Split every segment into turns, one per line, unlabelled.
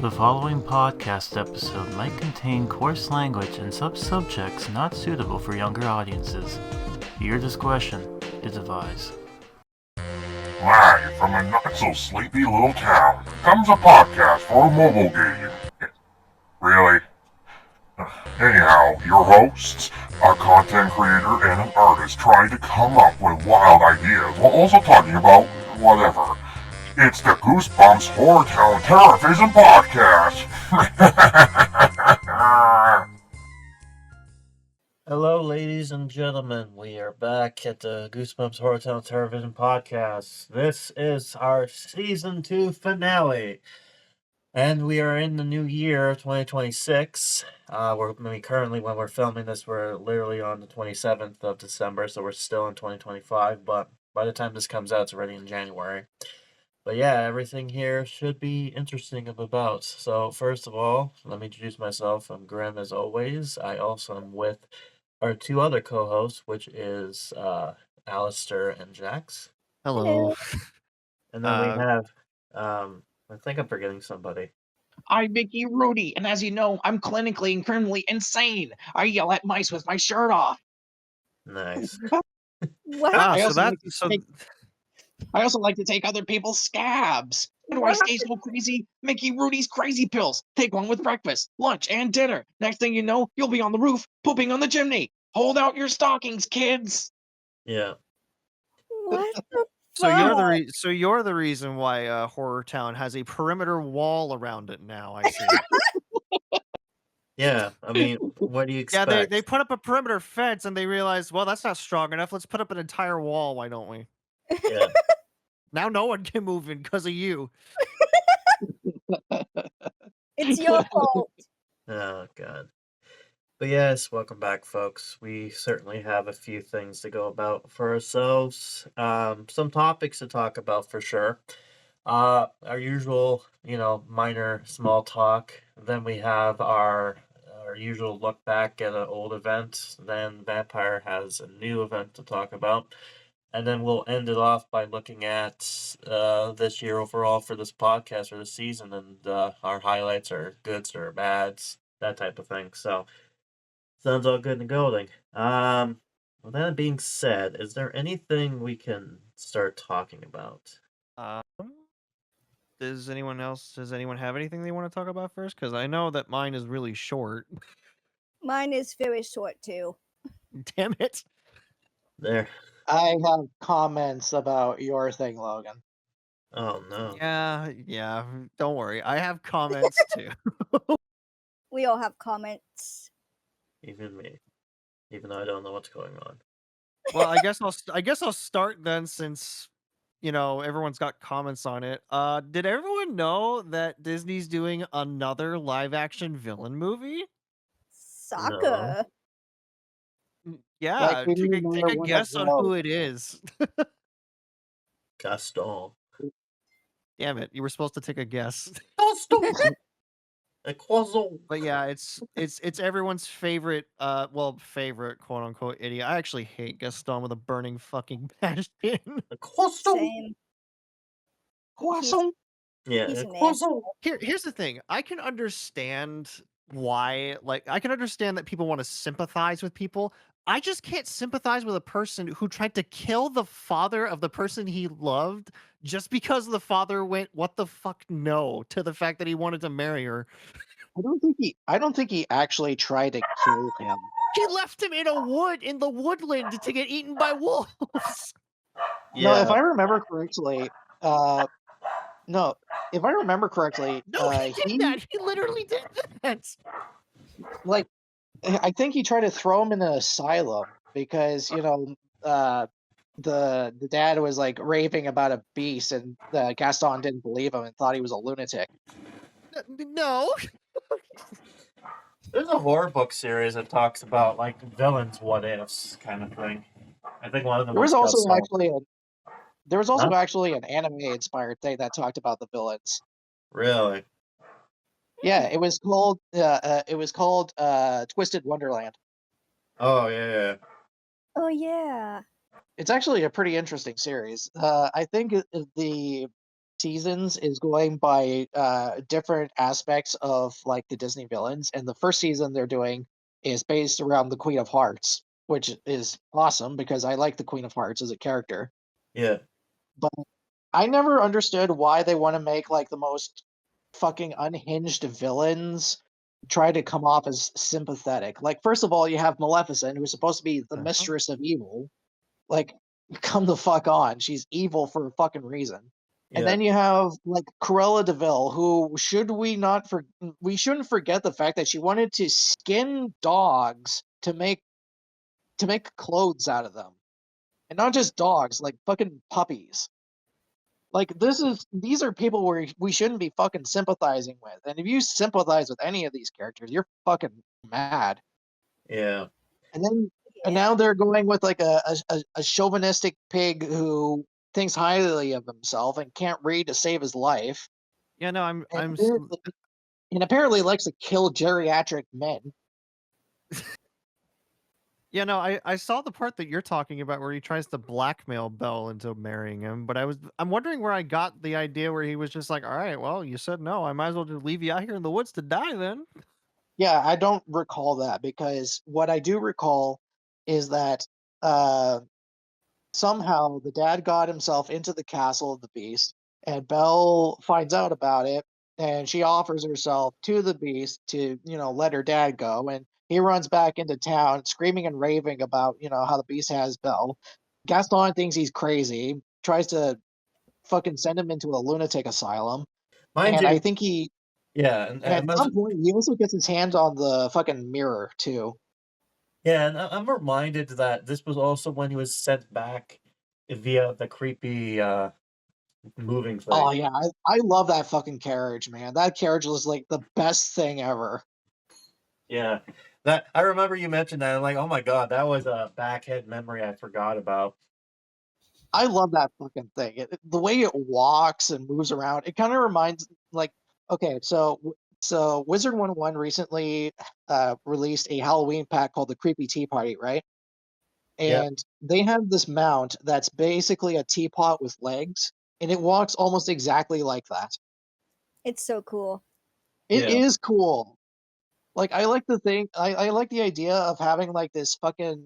The following podcast episode might contain coarse language and subjects not suitable for younger audiences. Your discretion is advised.
Live from a not-so-sleepy little town comes a podcast for a mobile game. Really? Anyhow, your hosts, a content creator and an artist trying to come up with wild ideas while also talking about whatever. It's the Goosebumps HorrorTown TerrorVision podcast!
Hello, ladies and gentlemen. We are back at the Goosebumps HorrorTown TerrorVision podcast. This is our season 2 finale. And we are in the new year, 2026. Currently, when we're filming this, we're literally on the 27th of December, so we're still in 2025. But by the time this comes out, it's already in January. But yeah, everything here should be interesting about. So first of all, let me introduce myself. I'm Grim as always. I also am with our two other co-hosts, which is Alistair and Jax.
Hello.
And then we have I think I'm forgetting somebody.
I'm Mickey Rudy, and as you know, I'm clinically and criminally insane. I yell at mice with my shirt off.
Nice.
What?
I also like to take other people's scabs. How do I stay so crazy? Mickey Rudy's crazy pills. Take one with breakfast, lunch, and dinner. Next thing you know, you'll be on the roof, pooping on the chimney. Hold out your stockings, kids.
Yeah.
What the
So you're the reason why HorrorTown has a perimeter wall around it now. I see.
Yeah, I mean, what do you expect?
Yeah, they put up a perimeter fence and they realized, well, that's not strong enough. Let's put up an entire wall. Why don't we?
Yeah.
Now no one can move in because of you.
It's your fault.
Oh, God. But yes, welcome back, folks. We certainly have a few things to go about for ourselves. Some topics to talk about for sure. Our usual, minor small talk. Then we have our usual look back at an old event. Then Vampire has a new event to talk about. And then we'll end it off by looking at this year overall for this podcast or this season and our highlights or goods or bads, that type of thing. So, sounds all good and going. With that being said, is there anything we can start talking about?
Does anyone have anything they want to talk about first? Because I know that mine is really short.
Mine is very short too.
Damn it.
There.
I have comments about your thing, Logan.
Oh, no.
Yeah. Don't worry. I have comments too.
We all have comments.
Even me. Even though I don't know what's going on.
Well, I guess I'll start then, since everyone's got comments on it. Did everyone know that Disney's doing another live action villain movie?
Soccer.
Yeah,
Like, we
take
need
a
another one
guess
of
on
those.
who it is.
Gaston.
Damn it, you were supposed to take a guess.
Gaston! A croissant.
But yeah, it's everyone's favorite, favorite quote unquote idiot. I actually hate Gaston with a burning fucking passion.
A croissant.
Same.
Croissant.
Yeah,
He's
a
an
croissant.
Here's the thing. I can understand why, I can understand that people want to sympathize with people. I just can't sympathize with a person who tried to kill the father of the person he loved just because the father went, "What the fuck, no," to the fact that he wanted to marry her.
I don't think he actually tried to kill him.
He left him in the woodland to get eaten by wolves.
Yeah.
No, if I remember correctly, no,
he did that. He literally did that.
Like, I think he tried to throw him in an asylum because the dad was like raving about a beast, and Gaston didn't believe him and thought he was a lunatic.
No.
There's a horror book series that talks about like villains, what ifs kind of thing. I think one of them
There was also
Gaston.
actually an anime inspired thing that talked about the villains.
Really?
Yeah, it was called Twisted Wonderland.
Oh yeah.
Oh yeah.
It's actually a pretty interesting series. I think the seasons is going by different aspects of like the Disney villains, and the first season they're doing is based around the Queen of Hearts, which is awesome because I like the Queen of Hearts as a character.
Yeah.
But I never understood why they want to make like the most fucking unhinged villains try to come off as sympathetic. Like, first of all, you have Maleficent, who's supposed to be the mistress of evil. Like, come the fuck on. She's evil for a fucking reason. And
Yeah.
then you have like Cruella Deville, who we shouldn't forget the fact that she wanted to skin dogs to make clothes out of them. And not just dogs, like fucking puppies. Like these are people where we shouldn't be fucking sympathizing with. And if you sympathize with any of these characters, you're fucking mad.
Yeah.
And now they're going with like a chauvinistic pig who thinks highly of himself and can't read to save his life.
Yeah, no,
And apparently likes to kill geriatric men.
Yeah, no, I saw the part that you're talking about where he tries to blackmail Belle into marrying him, but I'm wondering where I got the idea where he was just like, all right, well, you said no, I might as well just leave you out here in the woods to die then.
Yeah, I don't recall that because what I do recall is that uh, somehow the dad got himself into the castle of the beast, and Belle finds out about it, and she offers herself to the beast to, let her dad go, and he runs back into town screaming and raving about, how the beast has Belle. Gaston thinks he's crazy, tries to fucking send him into a lunatic asylum,
Mind
and I
you,
think
yeah,
and at some point he also gets his hands on the fucking mirror too.
yeah, and I'm reminded that this was also when he was sent back via the creepy moving
Oh
thing.
yeah, I love that fucking carriage, man. That carriage was like the best thing ever.
Yeah. That I remember you mentioned that. I'm like, oh my god, that was a backhead memory I forgot about.
I love that fucking thing. The way it walks and moves around, it kind of reminds like okay, so Wizard 101 recently released a Halloween pack called the Creepy Tea Party, right?
Yeah.
And they have this mount that's basically a teapot with legs, and it walks almost exactly like that.
It's so cool.
It
Yeah.
is cool. Like I like the thing. I like the idea of having like this fucking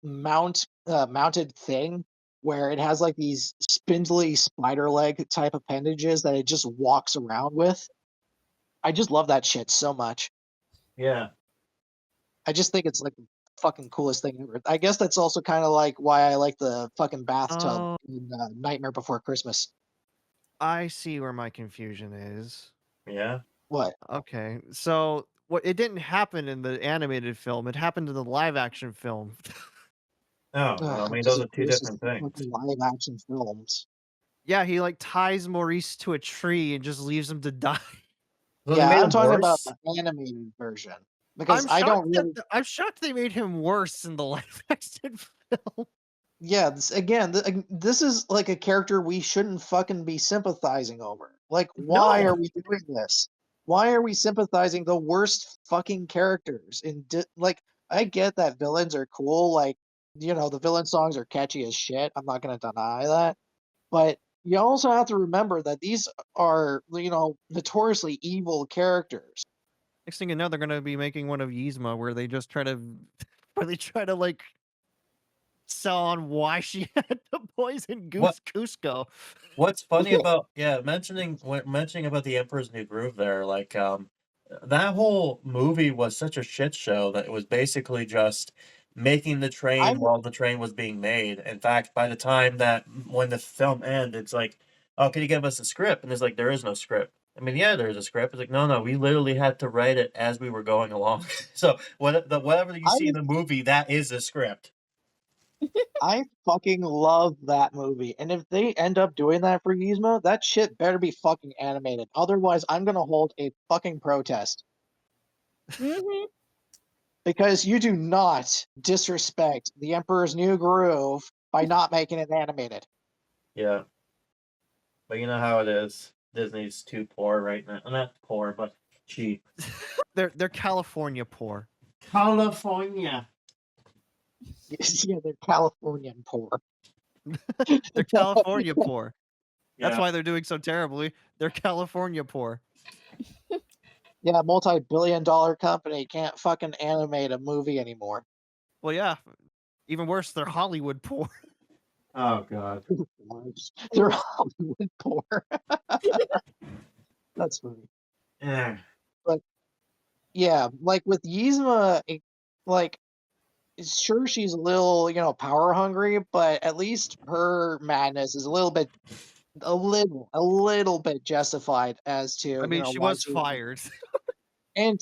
mounted thing where it has like these spindly spider leg type appendages that it just walks around with. I just love that shit so much.
Yeah.
I just think it's like the fucking coolest thing ever. I guess that's also kind of like why I like the fucking bathtub
Oh,
in Nightmare Before Christmas.
I see where my confusion is.
Yeah.
What?
Okay, so what it didn't happen in the animated film, it happened in the live action film.
Oh, well, I
Ugh,
mean, those are
Jesus
two
Christ,
different
the
things.
fucking live action films.
Yeah, he like ties Maurice to a tree and just leaves him to die.
So they
Yeah,
made
I'm
them
talking about
worse.
the animated version because I don't really.
I'm shocked they made him worse in the live action film.
Yeah, this is like a character we shouldn't fucking be sympathizing over. Like, why
No.
are we doing this? Why are we sympathizing the worst fucking characters? Like, I get that villains are cool. Like, the villain songs are catchy as shit. I'm not gonna deny that. But you also have to remember that these are, notoriously evil characters.
Next thing you know, they're gonna be making one of Yzma where they just try to where they try to like sell on why she had to poison
What
Cusco.
What's funny about mentioning about the Emperor's New Groove there, like that whole movie was such a shit show that it was basically just making the
I
train while the train was being made. In fact, by the time that when the film ends, it's like, oh, can you give us a script? And it's like there is no script. I mean, yeah, there's a script. It's like, no, we literally had to write it as we were going along. So whatever you
I
see in the movie, that is a script.
I fucking love that movie. And if they end up doing that for Yzma, that shit better be fucking animated. Otherwise, I'm gonna hold a fucking protest.
Hmm.
Because you do not disrespect the Emperor's New Groove by not making it animated.
Yeah. But you know how it is. Disney's too poor right now. Not poor, but cheap.
They're California poor.
California.
Yeah, they're Californian poor.
They're California poor. That's
Yeah.
why they're doing so terribly. They're California poor.
Yeah, multi-billion-dollar company can't fucking animate a movie anymore.
Well, yeah. Even worse, they're Hollywood poor.
Oh god.
They're Hollywood poor. That's funny.
Yeah.
But yeah, like with Yzma, like sure she's a little, power hungry, but at least her madness is a little bit justified as to,
I mean, she
why
was
she would.
fired.
And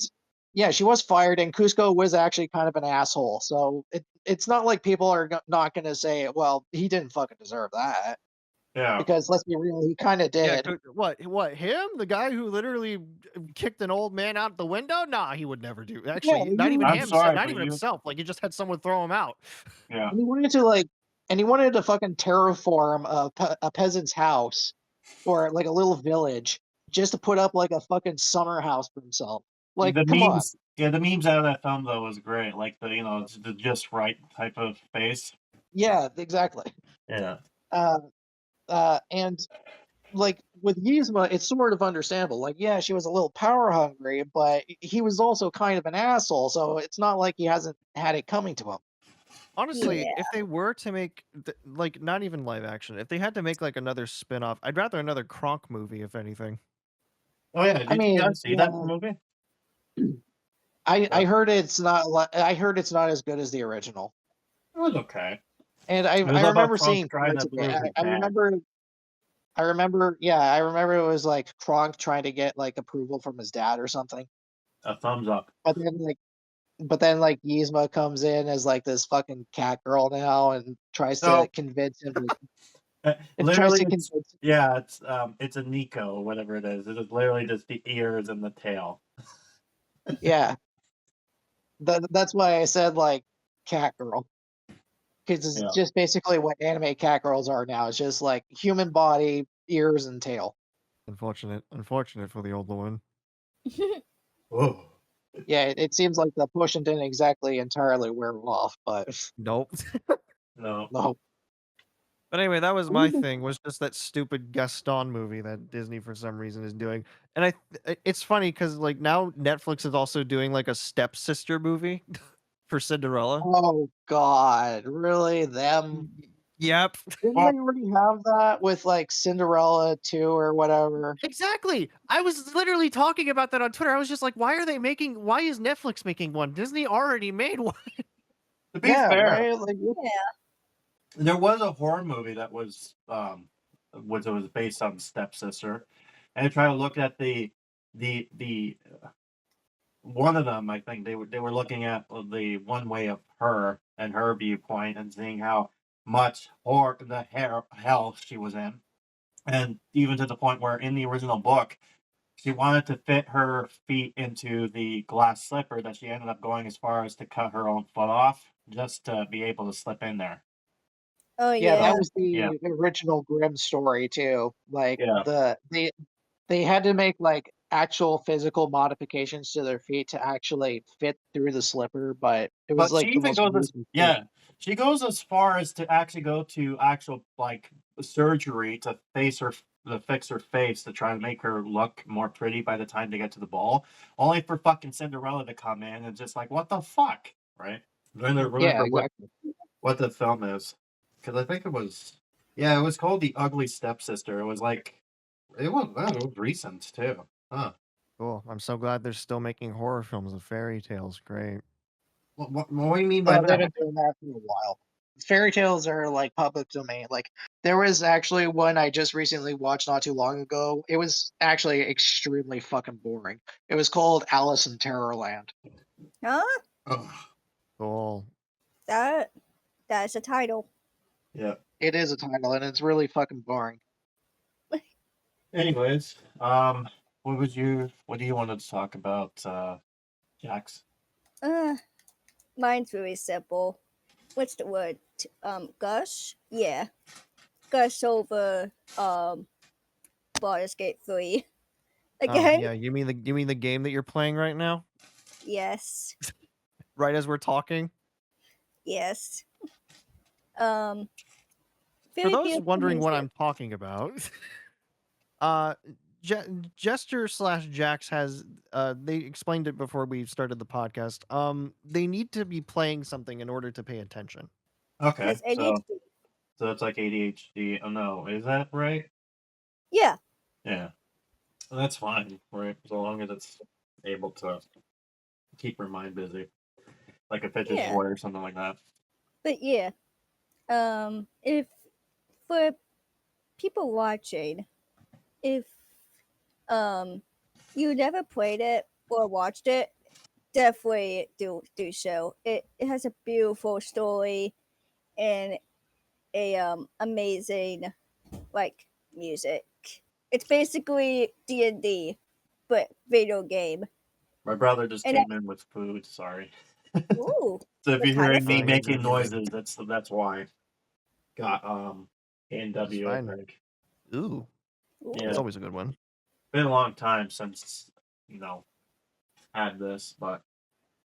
yeah, she was fired, and Cusco was actually kind of an asshole. So it's not like people are not going to say, well, he didn't fucking deserve that.
Yeah.
Because let's be real, he kind of
Yeah,
did.
what, him? The guy who literally kicked an old man out the window? Nah, he would never do.
Yeah,
Actually, not even
I'm
him,
sorry,
not
but
even
you.
himself. Like, he just had someone throw him out.
Yeah.
and he wanted to fucking terraform a peasant's house or like a little village just to put up like a fucking summer house for himself. Like,
The
come on.
memes. Yeah, the memes out of that film though was great. Like it's the just right type of face.
Yeah, exactly.
Yeah.
Uh, and like with Yzma, it's sort of understandable. Like, yeah, she was a little power hungry, but he was also kind of an asshole. So it's not like he hasn't had it coming to him.
Honestly,
Yeah.
if they were to make, like, not even live action, if they had to make, like, another spin-off, I'd rather another Kronk movie, if anything.
Oh yeah. Did you guys see that movie?
I heard it's not. I heard it's not as good as the original.
It was okay.
And
It was
I
about
remember
Trump
seeing
trying
parts
to
of
prove
it.
his
I
dad.
remember. I remember it was like Kronk trying to get like approval from his dad or something.
A thumbs up.
But then like Yzma comes in as like this fucking cat girl now and tries to
So
convince him to
literally, it's it's a Nico or whatever it is. It is literally just the ears and the tail.
yeah. That's why I said like cat girl. Because it's
Yeah.
just basically what anime cat girls are now. It's just like human body, ears, and tail.
Unfortunate for the old woman.
Whoa.
Yeah, it seems like the potion didn't exactly entirely wear off, but
Nope.
No.
no.
But anyway, that was my thing, was just that stupid Gaston movie that Disney for some reason is doing. And it's funny because like now Netflix is also doing like a stepsister movie for Cinderella.
Oh God, really? Them?
Yep.
Didn't
Well,
they already have that with like Cinderella 2 or whatever?
Exactly. I was literally talking about that on Twitter. I was just like, why is Netflix making one? Disney already made one.
to be
Yeah,
fair,
right. Like,
there was a horror movie that was based on Stepsister, and I try to look at the one of them. I think they were looking at the one way of her and her viewpoint and seeing how much hell she was in, and even to the point where in the original book she wanted to fit her feet into the glass slipper that she ended up going as far as to cut her own foot off just to be able to slip in there.
Oh
yeah,
yeah.
that was
Yeah.
the original Grimm story too. Like
Yeah.
they had to make like actual physical modifications to their feet to actually fit through the slipper, but it was
But she
like the
even
most
goes as
gruesome thing.
yeah, she goes as far as to actually go to actual like surgery to fix her face to try to make her look more pretty by the time they get to the ball. Only for fucking Cinderella to come in and just like what the fuck, right? I'm trying to
Yeah,
remember
exactly.
what the film is because I think it was called The Ugly Stepsister. It was like it was recent too. Huh.
Cool. I'm so glad they're still making horror films of fairy tales. Great.
What do you mean by
They've
that?
been doing that for a while. Fairy tales are like public domain. Like there was actually one I just recently watched not too long ago. It was actually extremely fucking boring. It was called Alice in Terrorland.
Huh?
Oh,
Cool.
That's a title.
yeah.
It is a title and it's really fucking boring.
Anyways, what do you want to talk about, Jax?
Mine's really simple. What's the word? Gush? Yeah. Gush over Baldur's Gate 3. Again?
Yeah, you mean the game that you're playing right now?
Yes.
Right as we're talking?
Yes.
For
Very
those
beautiful
wondering what
music.
I'm talking about, Jester slash Jax has they explained it before we started the podcast. They need to be playing something in order to pay attention.
Okay,
That's ADHD.
so it's like ADHD. Oh no, is that right?
Yeah.
Yeah, well, that's fine, right? So long as it's able to keep her mind busy, like a fidget
Yeah.
toy or something like that.
But yeah. If for people watching, if you never played it or watched it, definitely do so. It has a beautiful story and a amazing like music. It's basically D&D, but video game.
My brother just
And
came in with food. Sorry.
ooh,
So if
what
you're
kind of
hearing me
food?
You're
making
good, you're good.
noises, that's why. Got
That's
A&W, I
fine.
think.
Ooh,
Yeah,
that's always a good one.
been a long time since had this, but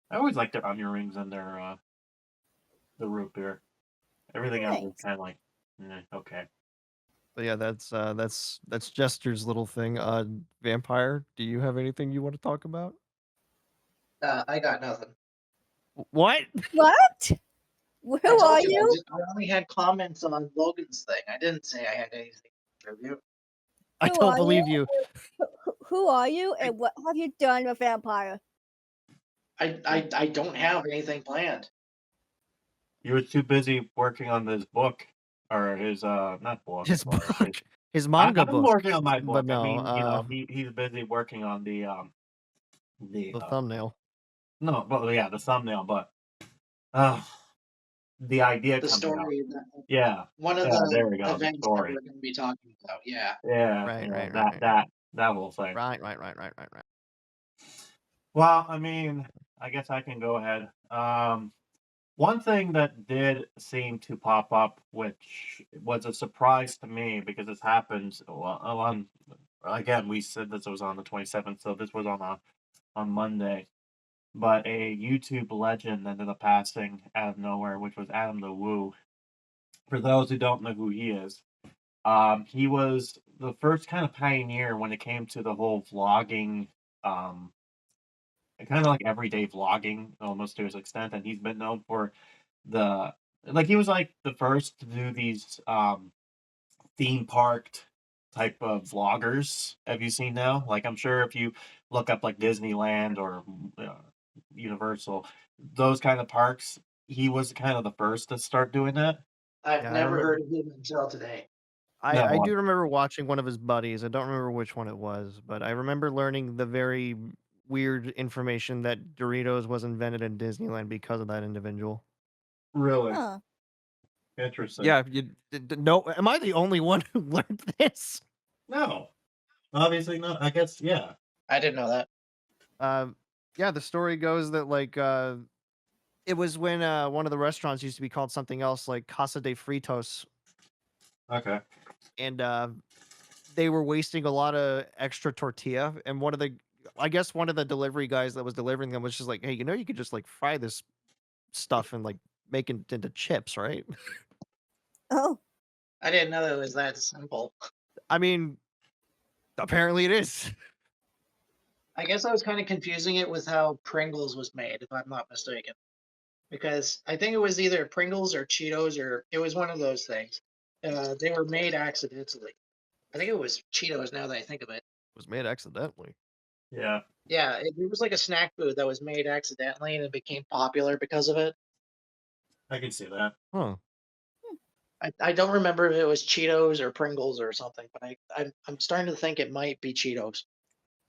I always like their onion rings and their the root beer. Everything else is
Nice.
kind of like okay.
But yeah, that's Jester's little thing. Vampire, do you have anything you want to talk about?
I got nothing.
What?
What? Who
I
are
told you,
you?
I only had comments on Logan's thing. I didn't say I had anything to contribute.
I
Who
don't
are you?
believe you.
Who are you? And what have you done with Vampire?
I don't have anything planned.
You were too busy working on this book or his not book.
His
But
book, his manga
I'm
book.
working on my book.
But
I
no,
mean, he's busy working on the
the thumbnail.
no, but yeah, the thumbnail, but uh the idea
The
coming out.
story,
Yeah.
one of
Yeah, there
the
we go. The
events that
story.
we're going to be talking about. Yeah.
Yeah,
Right,
yeah,
right, right,
that
right,
that that whole thing.
right.
Well, I mean, I guess I can go ahead. One thing that did seem to pop up, which was a surprise to me because this happens on again, we said this was on the 27th, so this was on Monday. But a YouTube legend ended up passing out of nowhere, which was Adam the Woo. For those who don't know who he was the first kind of pioneer when it came to the whole vlogging, kind of like everyday vlogging almost to his extent, and he's been known for the he was like the first to do these theme parked type of vloggers. Have you seen now? Like I'm sure if you look up like Disneyland or Universal, those kind of parks, he was kind of the first to start doing that.
I've
Yeah, I
never
remember.
heard of him until today.
I
No,
do remember watching one of his buddies. I don't remember which one it was, but I remember learning the very weird information that Doritos was invented in Disneyland because of that individual.
really
Huh.
interesting.
Yeah, no. Am I the only one who learned this?
No, obviously not. I guess yeah.
I didn't know that.
Yeah, the story goes that it was when one of the restaurants used to be called something else, like Casa de Fritos,
Okay.
and they were wasting a lot of extra tortilla. And I guess one of the delivery guys that was delivering them was just like, "Hey, you could just like fry this stuff and like make it into chips, right?"
Oh,
I didn't know it was that simple.
I mean, apparently it is.
I guess I was kind of confusing it with how Pringles was made, if I'm not mistaken. Because I think it was either Pringles or Cheetos, or it was one of those things. They were made accidentally. I think it was Cheetos now that I think of it.
It was made accidentally.
Yeah,
Yeah, it was like a snack food that was made accidentally and it became popular because of it.
I can see that.
Huh.
I don't remember if it was Cheetos or Pringles or something, but I'm starting to think it might be Cheetos.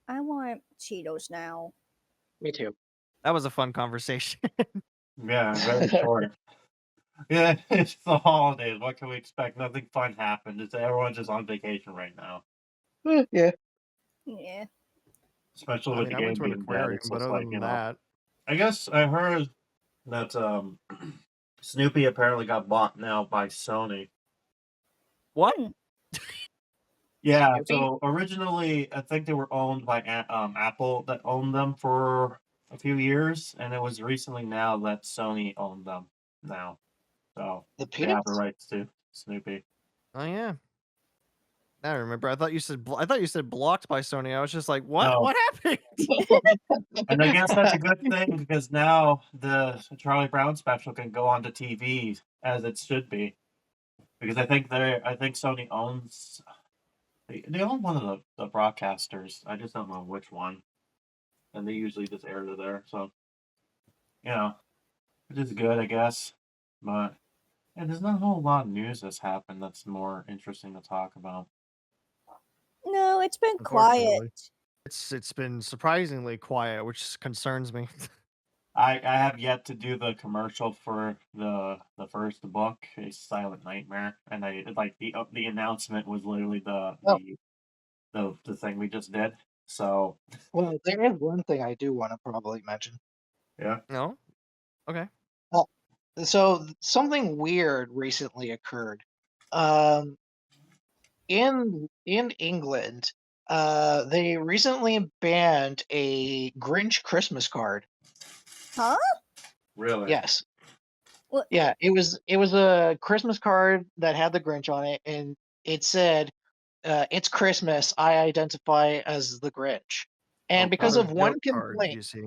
I want Cheetos now.
Me too.
That was a fun conversation.
Yeah, very short. Yeah, it's the holidays. What can we expect? Nothing fun happened. It's everyone's just on vacation right now.
Yeah.
Yeah.
Especially
I
with
mean,
the
I went
game
to an
being dead.
aquarium,
It's
but
just
other
like,
than that,
I guess I heard that Snoopy apparently got bought now by Sony.
what?
Hmm.
Yeah,
Snoopy?
so originally I think they were owned by Apple that owned them for a few years, and it was recently now that Sony owned them now. So
The
they have the
peanuts?
rights to Snoopy.
Oh yeah. I remember. I thought you said blocked by Sony. I was just like, what?
No.
What happened?
And I guess that's a good thing because now the Charlie Brown special can go onto TV as it should be. Because I think Sony owns they own one of the broadcasters. I just don't know which one. And they usually just air it there, so which is good, I guess. But yeah, there's not a whole lot of news that's happened that's more interesting to talk about.
No, it's been
Unfortunately.
quiet.
It's been surprisingly quiet, which concerns me.
I have yet to do the commercial for the first book, A Silent Nightmare, and I like the announcement was literally the thing we just did. So
Well, there is one thing I do want to probably mention.
yeah,
No? Okay.
So something weird recently occurred. Um, in England, they recently banned a Grinch Christmas card.
Huh?
really.
Yes.
What?
Yeah, it was a Christmas card that had the Grinch on it, and it said, "It's Christmas. I identify as the Grinch." And because
What
of
a
one
joke card,
complaint,
you see.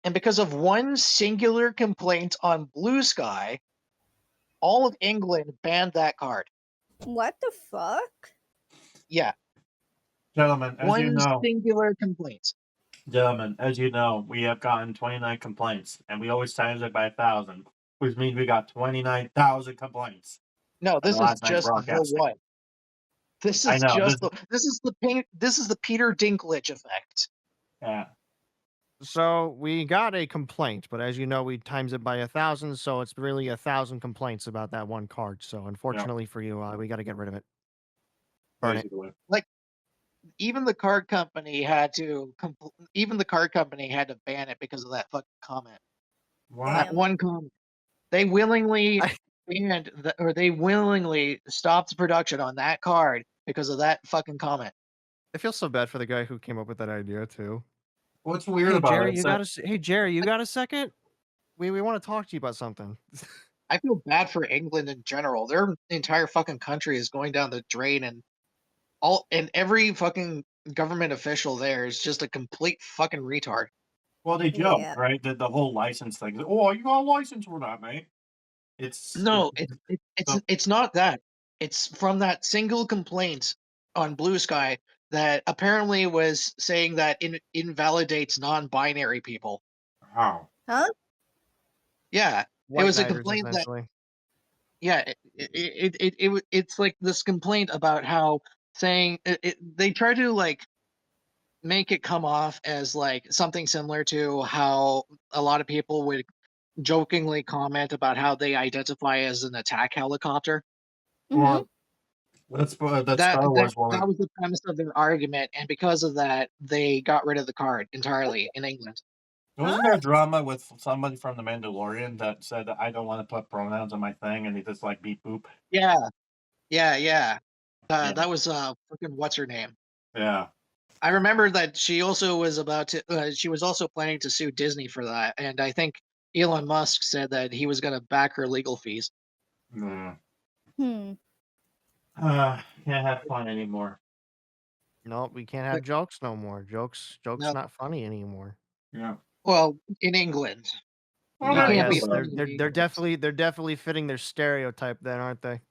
and because of one singular complaint on Blue Sky, all of England banned that card.
What the fuck?
Yeah,
Gentlemen, as you
one
know,
singular complaint.
we have gotten 29 complaints, and we always times it by 1,000, which means we got 29,000 complaints.
No,
on
this is
last night's
just the
broadcasting.
one. This
I
is
know.
just this is the Peter Dinklage effect.
Yeah.
So we got a complaint, but as you know, we times it by 1,000, so it's really 1,000 complaints about that one card. So unfortunately for you, we got to get rid of it. Burn it.
Basically.
Even the card company had to ban it because of that fucking comment.
What?
That
Damn.
one comment. They willingly
I-
they willingly stopped production on that card because of that fucking comment.
I feel so bad for the guy who came up with that idea too.
What's weird
Hey
about
Jerry,
it?
you got a Hey Jerry, you got a second? We want to talk to you about something.
I feel bad for England in general. Their entire fucking country is going down the drain, and every fucking government official there is just a complete fucking retard.
Well, they joke,
Yeah.
right? The whole license thing. Oh, you got a license for that, mate?
No,
so-
it's not that. It's from that single complaint on Blue Sky that apparently was saying that it invalidates non-binary people.
how?
Huh?
Yeah, it
White
was a
knighters,
complaint that
essentially.
yeah, it's like this complaint about how saying they try to like make it come off as like something similar to how a lot of people would jokingly comment about how they identify as an attack helicopter.
Mm-hmm.
Or that's that
That
Star
that
Wars one.
that was the premise of their argument, and because of that, they got rid of the card entirely in England.
Wasn't there a drama with somebody from The Mandalorian that said that I don't want to put pronouns on my thing, and he just like beep boop?
Yeah, yeah.
Yeah.
That was fucking what's her name?
Yeah.
I remember that she also was about to. She was also planning to sue Disney for that, and I think Elon Musk said that he was going to back her legal fees.
Mm.
Hmm.
Can't have fun anymore.
No, we can't have jokes no more. Jokes
No.
not funny anymore.
Yeah.
Well, in England,
Well,
you
not
can't be
Yes,
everybody.
funny.
they're definitely fitting their stereotype then, aren't they?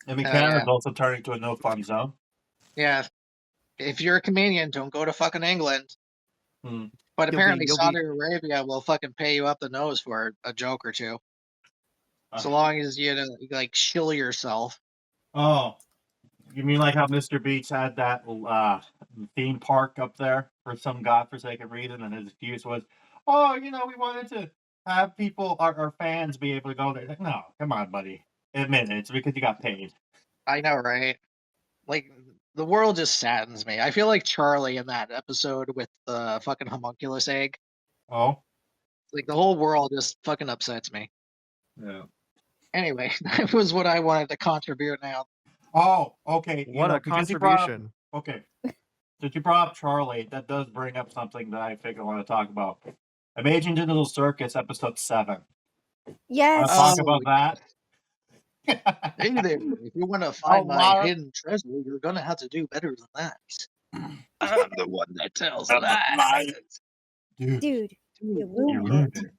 I mean,
Oh,
Canada's
yeah.
also turning to a no fun zone.
Yeah, if you're a comedian, don't go to fucking England.
Hmm.
But apparently,
you'll
Saudi Arabia will fucking pay you up the nose for a joke or two, so long as you like shill yourself.
Oh, you mean like how Mr.Beast had that theme park up there for some godforsaken reason, and his excuse was, "Oh, we wanted to have people, our fans, be able to go there." Like, no, come on, buddy, admit it. It's because you got paid.
I know, right? Like the world just saddens me. I feel like Charlie in that episode with the fucking homunculus egg.
Oh,
Like the whole world just fucking upsets me.
yeah.
Anyway, that was what I wanted to contribute now.
Oh, okay.
What a
because you brought up-
contribution.
okay. Since you brought up Charlie, that does bring up something that I think I want to talk about. Amazing Digital Circus, episode 7.
Yes.
Talk about that.
Hey there, if you want to
Oh,
find my
wow.
hidden treasure, you're gonna have to do better than that. I'm the one that tells
I'm a liar.
lies.
Dude,
Dude,
Dude,
you
you're
ruined
what?
it.
leaving.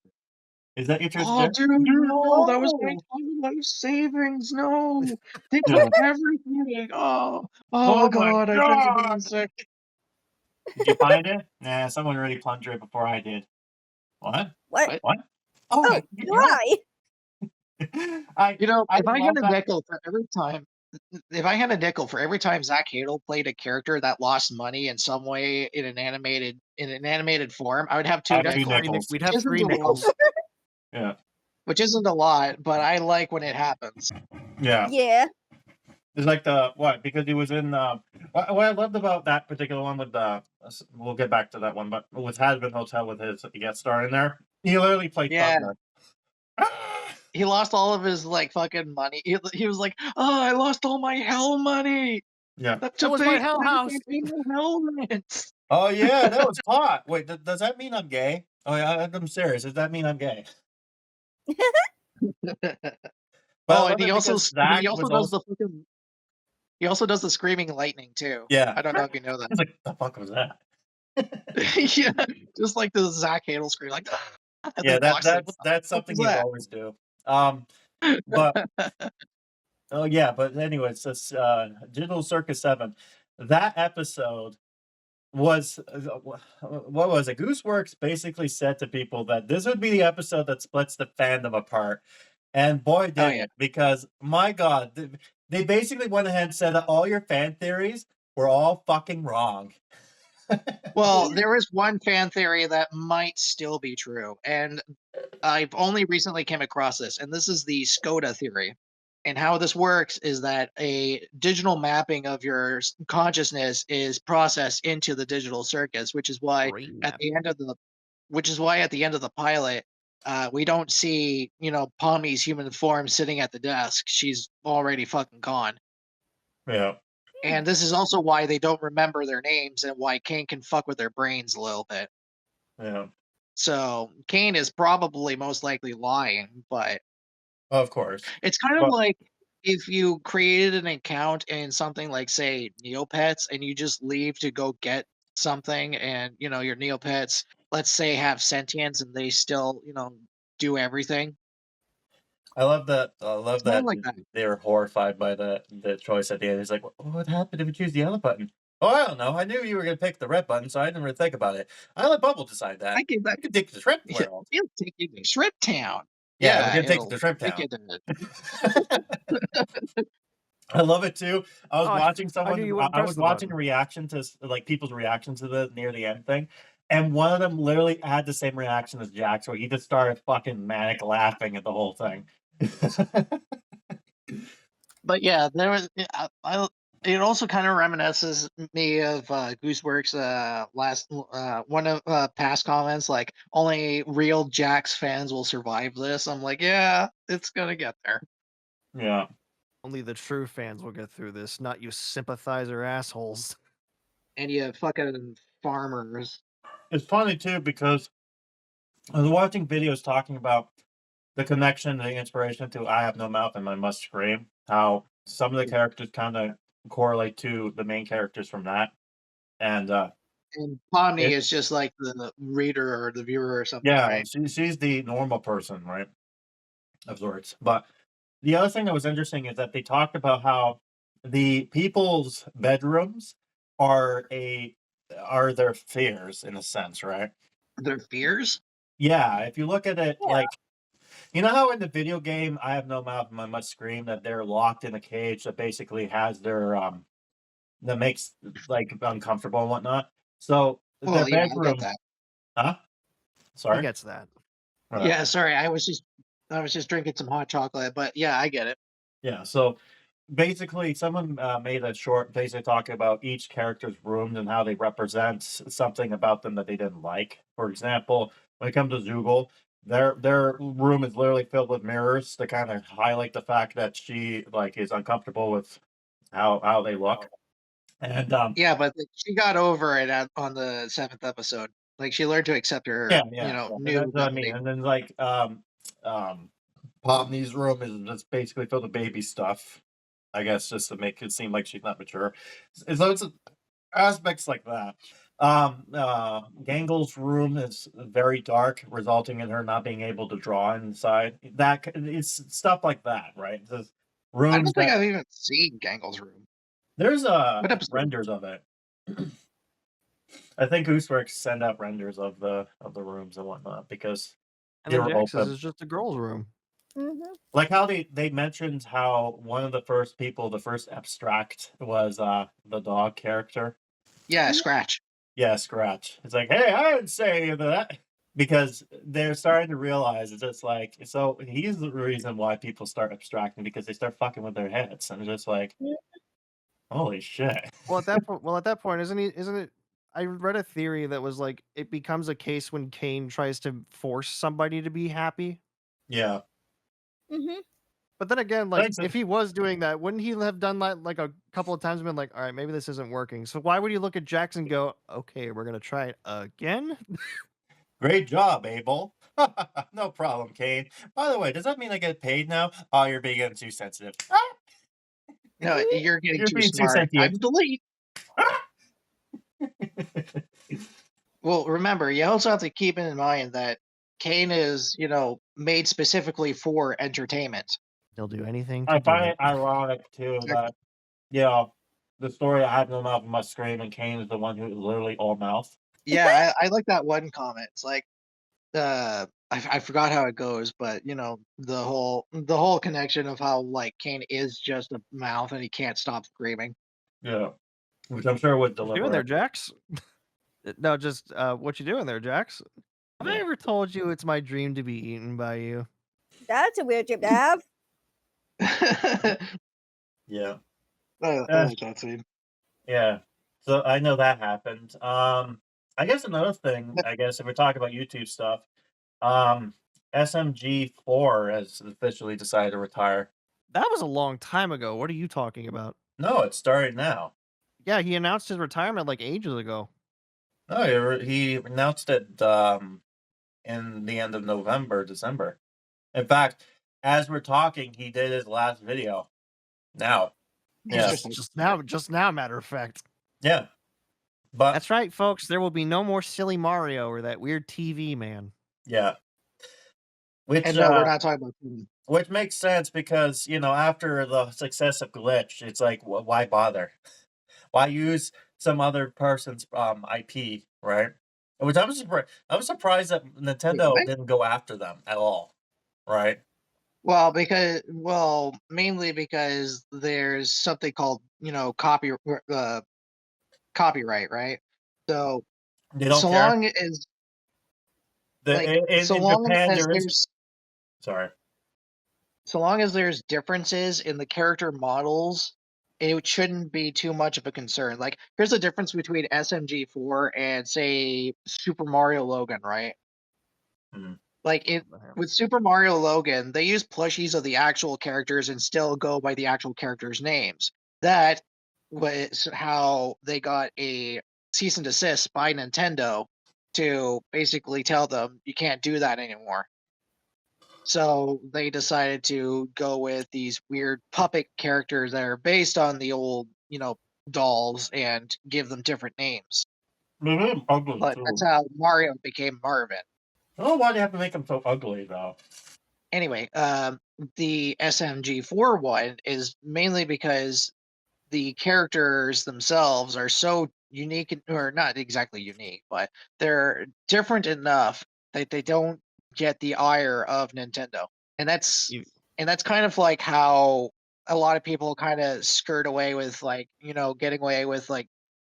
Is that your
Oh,
treasure?
dude, no, that was my entire life savings. No, they
Yeah.
took everything. Oh
Oh my
God, I think I'm
God.
getting sick.
Did you find it? Nah, someone already plunged it before I did. What?
What?
What? Oh,
Oh, why?
You know,
I
if I
love
had a
that.
nickel for every time, if I had a nickel for every time Zach Hadel played a character that lost money in some way in an animated form, I would have
I
two
have two
Three
nickels.
nickels.
We'd
Which
have
isn't
3
a lot,
nickels.
Yeah.
which isn't a lot, but I like when it happens.
Yeah.
Yeah.
It's like what? Because he was in what I loved about that particular one with we'll get back to that one, but with Hasbin Hotel with his guest star in there, he literally played
Yeah.
Thunder.
He lost all of his like fucking money. He was like, "Oh, I lost all my hell money
Yeah.
That was my hell house.
pay my hell rent."
Oh yeah, that was hot. Wait, does that mean I'm gay? Oh yeah, I'm serious. Does that mean I'm gay? But I
Oh, and
love it because
he
Zach
also
was
does
also
the fucking he also does the screaming lightning too.
yeah.
I don't know if you know
I
that.
was like, the fuck was that?
Yeah, just like the Zach Hadel scream, like, and
Yeah,
then walks in. What the
that's
fuck
something
was
he'd
that?
always do. But oh yeah, but anyways, this Digital Circus 7, that episode was what was it? Gooseworks basically said to people that this would be the episode that splits the fandom apart. And boy
Oh
did
yeah.
it, because my god, they basically went ahead and said that all your fan theories were all fucking wrong.
Well, there is one fan theory that might still be true, and I've only recently came across this, and this is the Skoda theory. And how this works is that a digital mapping of your consciousness is processed into the digital circus,
Brain
at
map.
the end of the which is why at the end of the pilot, we don't see, Pommy's human form sitting at the desk. She's already fucking gone.
Yeah.
And this is also why they don't remember their names and why Kane can fuck with their brains a little bit.
Yeah.
So Kane is probably most likely lying, but
Of course.
it's kind of
But
like if you created an account in something like, say, Neopets, and you just leave to go get something, and your Neopets, let's say, have sentience and they still, do everything.
I love that.
It's kind of like that.
They were horrified by the choice at the end. He's like, what happened if we choose the other button?" Oh, I don't know. I knew you were gonna pick the red button, so I didn't really think about it. I let Bubble decide that.
I give that.
You could take the shrimp
Yeah,
world.
it'll take you to Shrimp Town.
Yeah, we're
Yeah,
gonna take it
it'll
to Shrimp
take
Town.
you to.
I love it too. I was
Oh,
watching
I knew you wouldn't
I
press
was
the
watching
button.
a reaction to like people's reaction to the near the end thing, and one of them literally had the same reaction as Jax, where he just started fucking manic laughing at the whole thing.
But yeah, there was. It also kind of reminisces me of Gooseworks' last one of past comments, like only real Jax fans will survive this. I'm like, yeah, it's gonna get there.
Yeah.
Only the true fans will get through this, not you sympathizer assholes.
And you fucking farmers.
It's funny too because I was watching videos talking about the connection, the inspiration to "I Have No Mouth and I Must Scream." How some of the characters kind of correlate to the main characters from that, and
And Pomni
it
is just like the reader or the viewer or something,
yeah,
right?
she's the normal person, right, of sorts. But the other thing that was interesting is that they talked about how the people's bedrooms are their fears in a sense, right?
Their fears.
Yeah, if you look at it
Yeah.
like you know how in the video game I Have No Mouth and I Must Scream that they're locked in a cage that basically has their that makes like uncomfortable and whatnot. So their
Well, yeah, I get
bedroom,
that.
huh?
He
Sorry.
gets that.
Yeah, sorry, I was just drinking some hot chocolate, but yeah, I get it.
Yeah. So basically, someone made a short basically talking about each character's rooms and how they represent something about them that they didn't like. For example, when it comes to Zoogle, their room is literally filled with mirrors to kind of highlight the fact that she like is uncomfortable with how they look. And
Yeah, but she got over it on the 7th episode. Like she learned to accept her,
yeah, and that's
new
what I mean.
identity.
And then um Pomni's room is just basically filled with baby stuff. I guess just to make it seem like she's not mature. So it's aspects like that. Gangel's room is very dark, resulting in her not being able to draw inside. It's stuff like that, right? It's just
I
rooms
don't think
that
I've even seen Gangel's room.
there's
What episode?
renders of it. I think Gooseworks send out renders of the rooms and whatnot because
And
they
then
were
Jax's
open.
is just a girl's room.
Like how they mentioned how one of the first people, the first abstract was the dog character.
Yeah, Scratch.
Yeah, Scratch. It's like, hey, I didn't say any of that. Because they're starting to realize it's just like, so he's the reason why people start abstracting, because they start fucking with their heads. And it's just like, holy shit.
Well, at that point, isn't it? I read a theory that was like it becomes a case when Kane tries to force somebody to be happy.
Yeah.
But then again, like
Thanks.
if he was doing that, wouldn't he have done that like a couple of times and been like, all right, maybe this isn't working. So why would you look at Jax and go, okay, we're gonna try it again?
Great job, Abel. No problem, Kane. By the way, does that mean I get paid now? Oh, you're being too sensitive.
No, you're getting
You're
too
being too
smart. I'm
sentient.
delete. Well, remember, you also have to keep in mind that Kane is, made specifically for entertainment.
He'll do anything
I
to do
find
it.
it ironic too that the story I have no mouth must scream, and Kane is the one who is literally all mouth.
Yeah, I like that one comment. It's like, I forgot how it goes, but the whole connection of how like Kane is just a mouth and he can't stop screaming.
Yeah, which I'm sure would
What you doing there,
deliver.
Jax? No, just what you doing there, Jax? Have I
Yeah.
ever told you it's my dream to be eaten by you?
That's a weird dream to have.
Yeah.
I like that scene.
Yeah. So I know that happened. I guess another thing, I guess if we're talking about YouTube stuff, SMG4 has officially decided to retire.
That was a long time ago. What are you talking about?
No, it's starting now.
Yeah, he announced his retirement like ages ago.
No, he announced it in the end of November, December. In fact, as we're talking, he did his last video. Now. Yeah.
Just now, matter of fact.
Yeah. But
That's right, folks. There will be no more silly Mario or that weird TV man.
yeah. Which
And no, we're not talking about TV.
which makes sense because, after the success of Glitch, it's like, why bother? Why use some other person's IP, right? Which I was surprised that Nintendo
what?
didn't go after them at all, right?
Well, mainly because there's something called copyright, right? So
They don't
so
care.
long as
In
long
Japan,
as
there is.
there's
Sorry.
so long as there's differences in the character models, it shouldn't be too much of a concern. Like, here's the difference between SMG4 and say Super Mario Logan, right?
Mhm.
Like with Super Mario Logan, they use plushies of the actual characters and still go by the actual characters' names. That was how they got a cease and desist by Nintendo to basically tell them you can't do that anymore. So they decided to go with these weird puppet characters that are based on the old, dolls and give them different names.
They're ugly
But
too.
that's how Mario became Marvin.
I don't know why they have to make them so ugly though.
Anyway, the SMG4 one is mainly because the characters themselves are so unique, or not exactly unique, but they're different enough that they don't get the ire of Nintendo. And that's kind of like how a lot of people kind of skirt away with getting away with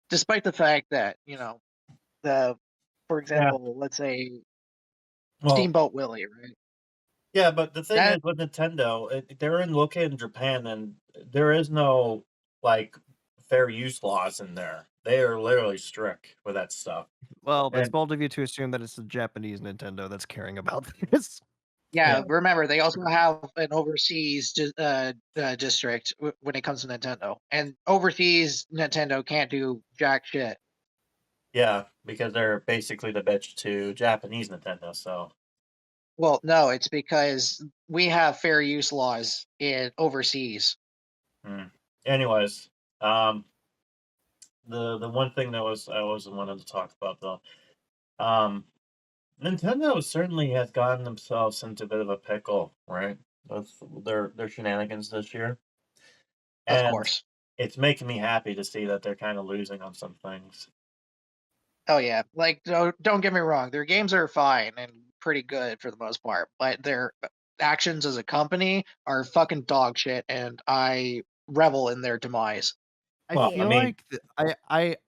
despite the fact that, for example, let's say
Well,
Steamboat Willie, right?
yeah, but the thing
That
is with Nintendo, they're located in Japan, and there is no like fair use laws in there. They are literally strict with that stuff.
Well, it's
And
bold of you to assume that it's the Japanese Nintendo that's caring about this.
Yeah,
Yeah.
remember they also have an overseas district when it comes to Nintendo, and overseas Nintendo can't do jack shit.
Yeah, because they're basically the bitch to Japanese Nintendo. So
Well, no, it's because we have fair use laws in overseas.
Hmm. Anyways, um, the one thing that I always wanted to talk about though, um, Nintendo certainly has gotten themselves into a bit of a pickle, right? With their shenanigans this year,
Of
and
course.
it's making me happy to see that they're kind of losing on some things.
Oh yeah, like don't get me wrong, their games are fine and pretty good for the most part, but their actions as a company are fucking dog shit, and I revel in their demise.
I
Well, I
feel
Yeah.
mean,
like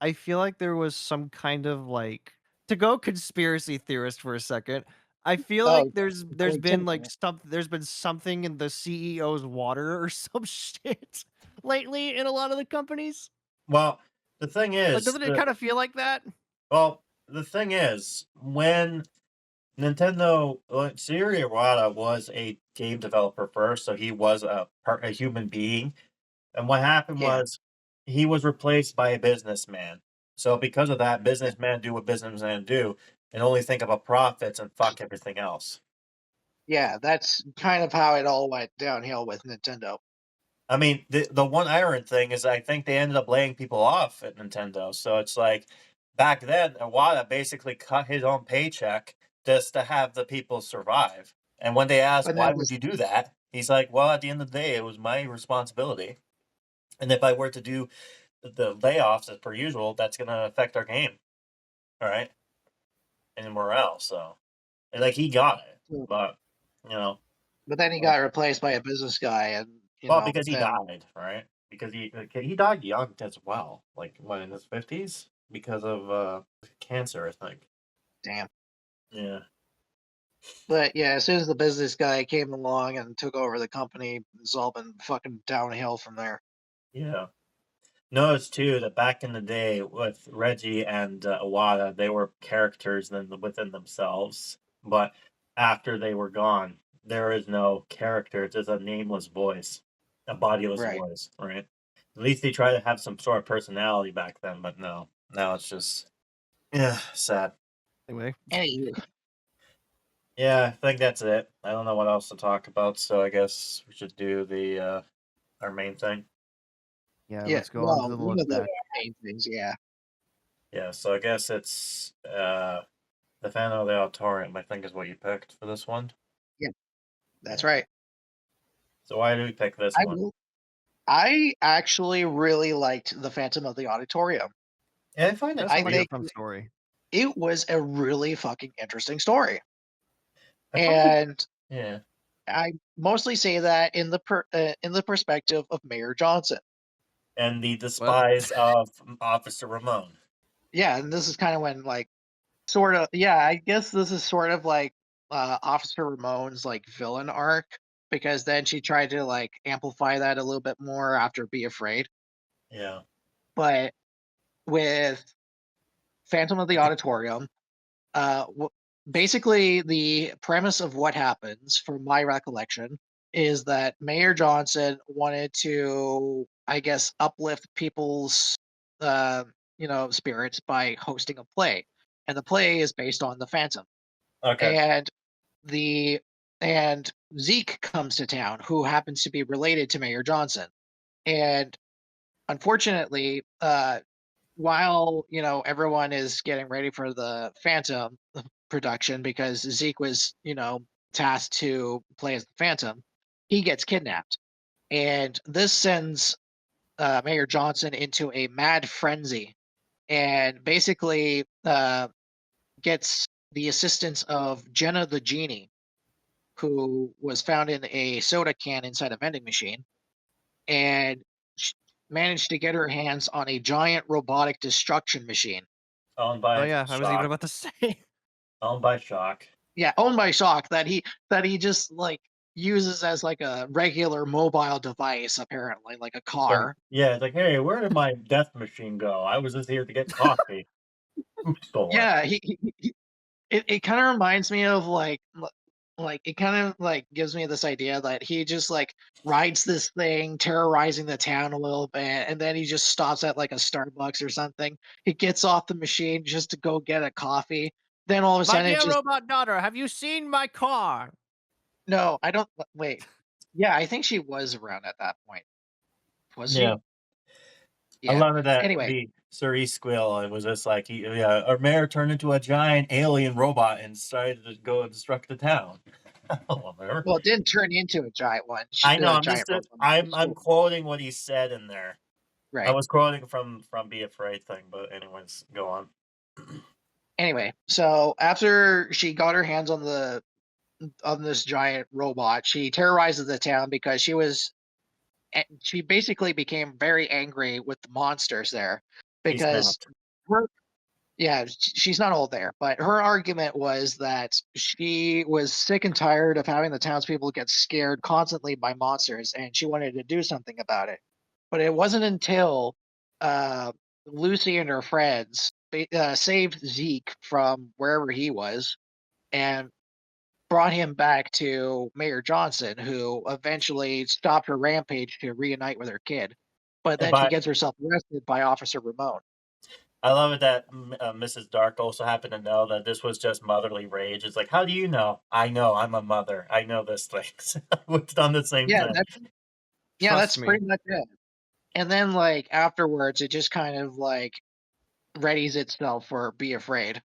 I feel like there was some kind of like to go conspiracy theorist for a second. I feel
Oh,
like there's
go
been like
tinfoil.
there's been something in the CEO's water or some shit lately in a lot of the companies.
well, the thing
Like,
is,
doesn't it kind of feel like that?
the thing is, when Nintendo, like, Siri Iwata was a game developer first, so he was a human being. And what happened
Yeah,
was he was replaced by a businessman. So because of that, businessmen do what businessmen do and only think about profits and fuck everything else.
yeah, that's kind of how it all went downhill with Nintendo.
I mean, the one iron thing is I think they ended up laying people off at Nintendo. So it's like back then, Iwata basically cut his own paycheck just to have the people survive. And when they asked
But then
why would you do that, he's like, "Well, at the end of the day, it was my responsibility. And if I were to do the layoffs as per usual, that's going to affect our game, all right, and morale." So, and like he got it,
this,
but you know,
but then he got replaced by a business guy, and
well, because he
then
died, right? Because he died young as well, like what in his 50s because of cancer, I think.
damn.
Yeah,
But yeah, as soon as the business guy came along and took over the company, it's all been fucking downhill from there.
yeah. Notice too that back in the day with Reggie and Iwata, they were characters within themselves. But after they were gone, there is no character; it's just a nameless voice, a bodiless
Right.
voice, right? At least they try to have some sort of personality back then, but no, now it's just yeah, sad.
Anyway,
Anywho,
Yeah, I think that's it. I don't know what else to talk about, so I guess we should do the our main thing.
yeah,
yeah,
let's go on to
well,
the
one
look
of the
back.
main things, yeah.
Yeah, so I guess it's the Phantom of the Auditorium, I think is what you picked for this one.
Yeah, that's
Yeah.
right.
So why do we pick this
I
one?
will. I actually really liked The Phantom of the Auditorium.
Yeah, I find it
That
I
sounds like a
too.
think
fun story.
it was a really fucking interesting story.
I find it
And
yeah.
I mostly say that in the perspective of Mayor Johnson.
And the
What?
despise of Officer Ramon.
Yeah, and this is kind of when like sort of yeah, I guess this is sort of like Officer Ramon's like villain arc, because then she tried to like amplify that a little bit more after Be Afraid.
Yeah.
But with Phantom of the Auditorium, uh, w- basically the premise of what happens, from my recollection, is that Mayor Johnson wanted to, I guess, uplift people's, uh, spirits by hosting a play, and the play is based on the Phantom.
Okay.
And the and Zeke comes to town, who happens to be related to Mayor Johnson, and unfortunately, while everyone is getting ready for the Phantom production, because Zeke was tasked to play as the Phantom, he gets kidnapped, and this sends Mayor Johnson into a mad frenzy, and basically gets the assistance of Jenna the Genie, who was found in a soda can inside a vending machine, and sh- managed to get her hands on a giant robotic destruction machine.
Owned
Oh
by
yeah, I was even
Shock.
about to say.
Owned by Shock.
Yeah, owned by Shock, that he just like uses as like a regular mobile device, apparently, like a
It's like
car.
yeah, it's like, hey, where did my death machine go? I was just here to get coffee. Who stole it?
Yeah, it kind of reminds me of like it kind of like gives me this idea that he just like rides this thing terrorizing the town a little bit, and then he just stops at like a Starbucks or something. He gets off the machine just to go get a coffee, then all of a
My
sudden it
dear
just
robot daughter, have you seen my car?
no, I don't wait. Yeah, I think she was around at that point. Was
Yeah.
she?
I
Yeah.
love it that
Anyway,
the Cerise Squill, it was just like, our mayor turned into a giant alien robot and decided to go and destruct the town. Whatever.
well, it didn't turn into a giant one.
I know.
The
I'm
giant
just
robot.
I'm quoting what he said in there. I
Right.
was quoting from Be Afraid thing, but anyways, go on.
Anyway, so after she got her hands on this giant robot, she terrorizes the town because she basically became very angry with the monsters there
He
because
snapped.
her yeah, she's not old there, but her argument was that she was sick and tired of having the townspeople get scared constantly by monsters, and she wanted to do something about it. But it wasn't until uh, Lucy and her friends saved Zeke from wherever he was and brought him back to Mayor Johnson, who eventually stopped her rampage to reunite with her kid. But
And
then she
by
gets herself arrested by Officer Ramon.
I love it that Mrs. Dark also happened to know that this was just motherly rage. It's like, how do you know? I know. I'm a mother. I know this thing. We've done the same
Yeah,
thing.
Trust
that's
me.
pretty much it. And then like afterwards, it just kind of like readies itself for Be Afraid.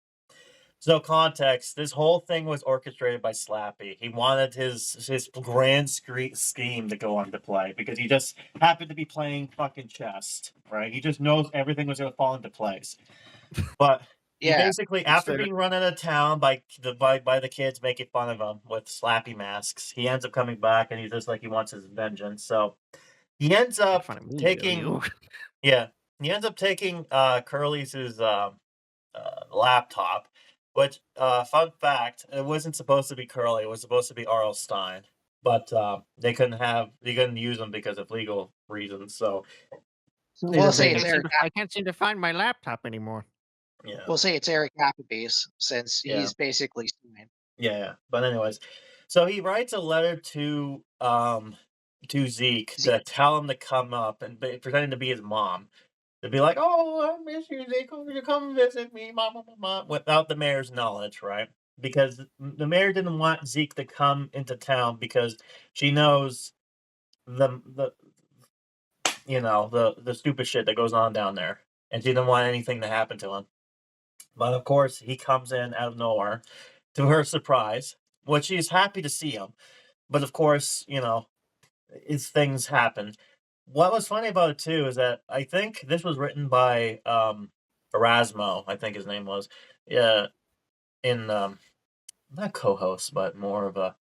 So context: this whole thing was orchestrated by Slappy. He wanted his grand scheme to go on to play because he just happened to be playing fucking chess, right? He just knows everything was going to fall into place. But he
Yeah,
basically,
It's
after
fair.
being run out of town by the kids making fun of him with Slappy masks, he ends up coming back and he's just like he wants his vengeance. So he ends
Make
up
fun of me, do
taking
you?
yeah, he ends up taking Curly's laptop. Which, fun fact, it wasn't supposed to be Curly. It was supposed to be R.L. Stein, but they couldn't use them because of legal reasons. So
so
they
we'll
just
say
made
it's
it.
I can't seem to find my laptop anymore.
Yeah,
We'll say it's Eric Applebee's since
yeah,
he's basically Stein.
yeah. But anyways, so he writes a letter to Zeke to
Zeke.
tell him to come up and pretending to be his mom. To be like, "Oh, I miss you, Zeke. Will you come visit me, mama," without the mayor's knowledge, right? Because the mayor didn't want Zeke to come into town because she knows the the stupid shit that goes on down there, and she didn't want anything to happen to him. But of course, he comes in out of nowhere, to her surprise, which she's happy to see him. But of course, it's things happen. What was funny about it too is that I think this was written by Erasmo, I think his name was. Yeah, in not co-host, but more of a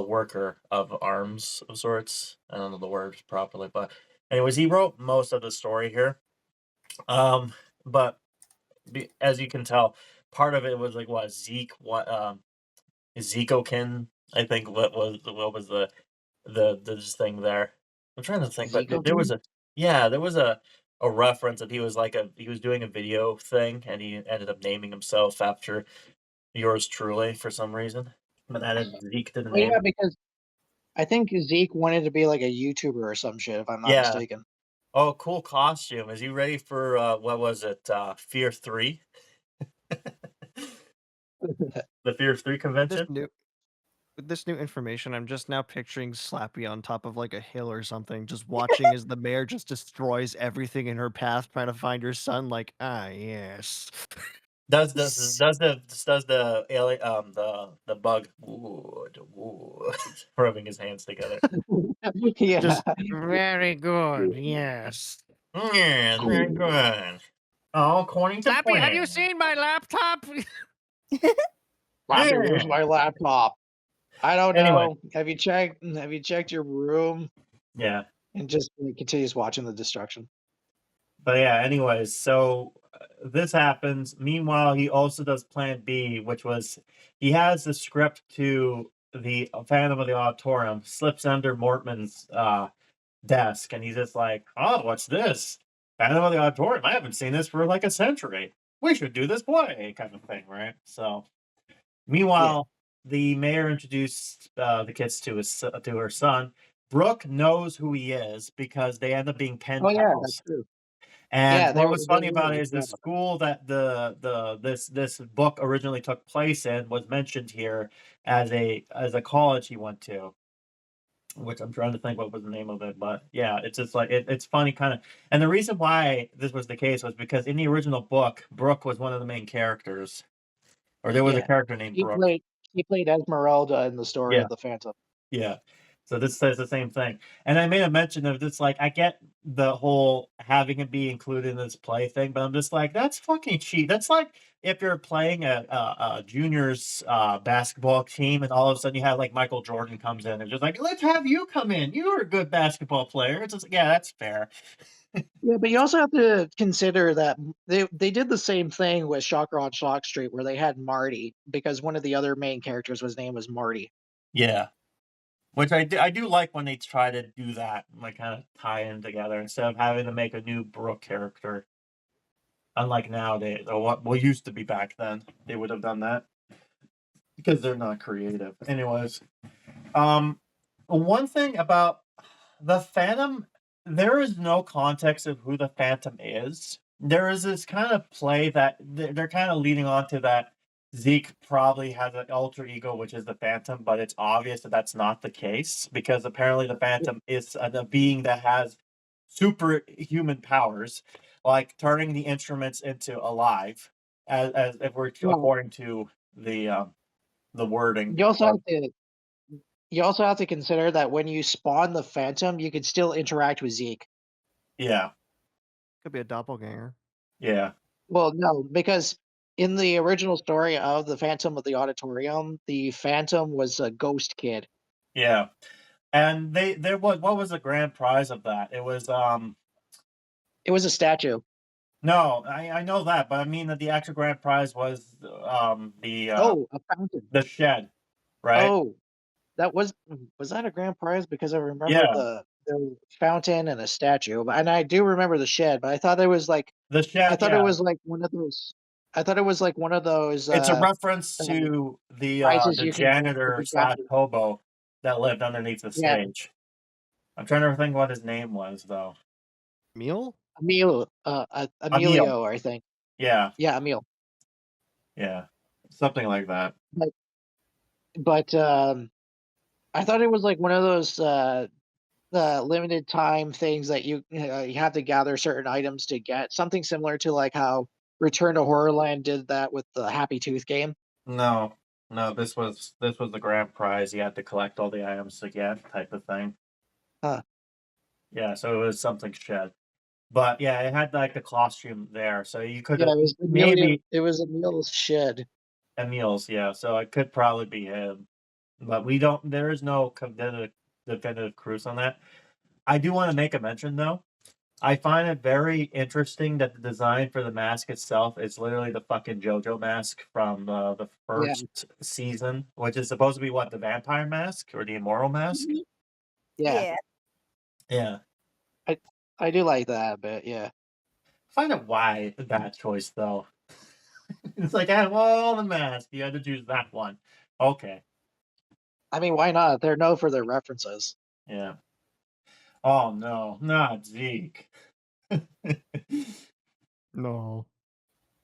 worker of arms of sorts. I don't know the words properly, but anyways, he wrote most of the story here. But as you can tell, part of it was like what Zeke, what Zekokin, I think what was the this thing there. I'm trying to think, but
Zico
there was
King?
a reference that he was doing a video thing and he ended up naming himself after yours truly for some reason. But added Zeke to the
Oh yeah,
name.
because I think Zeke wanted to be like a YouTuber or some shit, if I'm not
Yeah.
mistaken.
Oh, cool costume. Is he ready for what was it? Fear 3? The Fear 3
With this
convention?
new with this new information, I'm just now picturing Slappy on top of like a hill or something, just watching as the mayor just destroys everything in her path, trying to find her son. Like, yes.
Does the alien the bug rubbing his hands together?
Yeah.
Just very good. Yes.
Yeah, very good. Oh, according to
Slappy, have you
plan.
seen my laptop?
Slappy, where's
Yeah.
my laptop? I don't
Anyway,
know. Have you checked your room?
yeah.
And just continues watching the destruction.
But yeah, anyways, so this happens. Meanwhile, he also does Plan B, which was he has the script to the Phantom of the Auditorium, slips under Mortman's desk, and he's just like, "Oh, what's this? Phantom of the Auditorium? I haven't seen this for like a century. We should do this play," kind of thing, right? So,
Yeah.
meanwhile, the mayor introduced the kids to her son. Brooke knows who he is because they end up being pen
Oh yeah, that's
pals.
true.
And
Yeah,
what was
they
funny about it
really
is the
yeah.
school that this book originally took place in was mentioned here as a college he went to, which I'm trying to think what was the name of it, but yeah, it's just like it's funny kind of. And the reason why this was the case was because in the original book, Brooke was one of the main characters, or there was a
Yeah.
character named
He
Brooke.
played he played Esmeralda in the story
Yeah.
of the Phantom.
Yeah. So this says the same thing. And I made a mention of this, like, I get the whole having it be included in this play thing, but I'm just like, that's fucking cheap. That's like if you're playing a juniors basketball team and all of a sudden you have like Michael Jordan comes in and just like, let's have you come in. You're a good basketball player. It's just, yeah, that's fair.
Yeah, but you also have to consider that they did the same thing with Shocker on Shock Street where they had Marty because one of the other main characters was name was Marty.
Yeah. Which I do like when they try to do that, like kind of tie in together instead of having to make a new Brooke character. Unlike nowadays, or what used to be back then, they would have done that because they're not creative. Anyways, one thing about the Phantom, there is no context of who the Phantom is. There is this kind of play that they're kind of leading on to that Zeke probably has an alter ego, which is the Phantom, but it's obvious that that's not the case because apparently the Phantom is a being that has superhuman powers, like turning the instruments into alive, as if we're
Well,
according to the wording
you also
of
have to you also have to consider that when you spawn the Phantom, you can still interact with Zeke.
yeah,
Could be a doppelganger.
yeah,
Well, no, because in the original story of the Phantom of the Auditorium, the Phantom was a ghost kid.
yeah. And there was what was the grand prize of that? It was
It was a statue.
no, I know that, but I mean that the actual grand prize was
Oh, a fountain.
the shed, right?
Oh, that was that a grand prize? Because I remember
Yeah,
the fountain and a statue, and I do remember the shed, but I thought it was like
the
I
shed.
thought it
Yeah,
was like one of those. I thought it was like one of those
it's a reference
uh,
to
prizes
the
you can
janitor slash
capture.
hobo that lived underneath the
Yeah,
stage. I'm trying to think what his name was though.
Meal?
Emil.
Emilio, I think.
Yeah,
Yeah, Emil.
yeah, something like that.
But I thought it was like one of those limited time things that you have to gather certain items to get something similar to like how Return to Horrorland did that with the Happy Tooth game.
No, no, this was the grand prize. You had to collect all the items to get type of thing.
Huh.
Yeah, so it was something shed. But yeah, it had like the costume there, so you could
Yeah,
have
it was Emilio.
maybe
It was Emil's shed.
Emil's, yeah. So it could probably be him, but we don't. There is no definitive cruise on that. I do want to make a mention though. I find it very interesting that the design for the mask itself is literally the fucking JoJo mask from the
Yeah.
first season, which is supposed to be what, the vampire mask or the immoral mask?
Mhm.
Yeah,
Yeah.
Yeah.
I I do like that, but yeah.
Find out why that choice though. It's like out of all the masks, you had to choose that one. Okay.
I mean, why not? They're known for their references.
Yeah. Oh no, not Zeke.
No.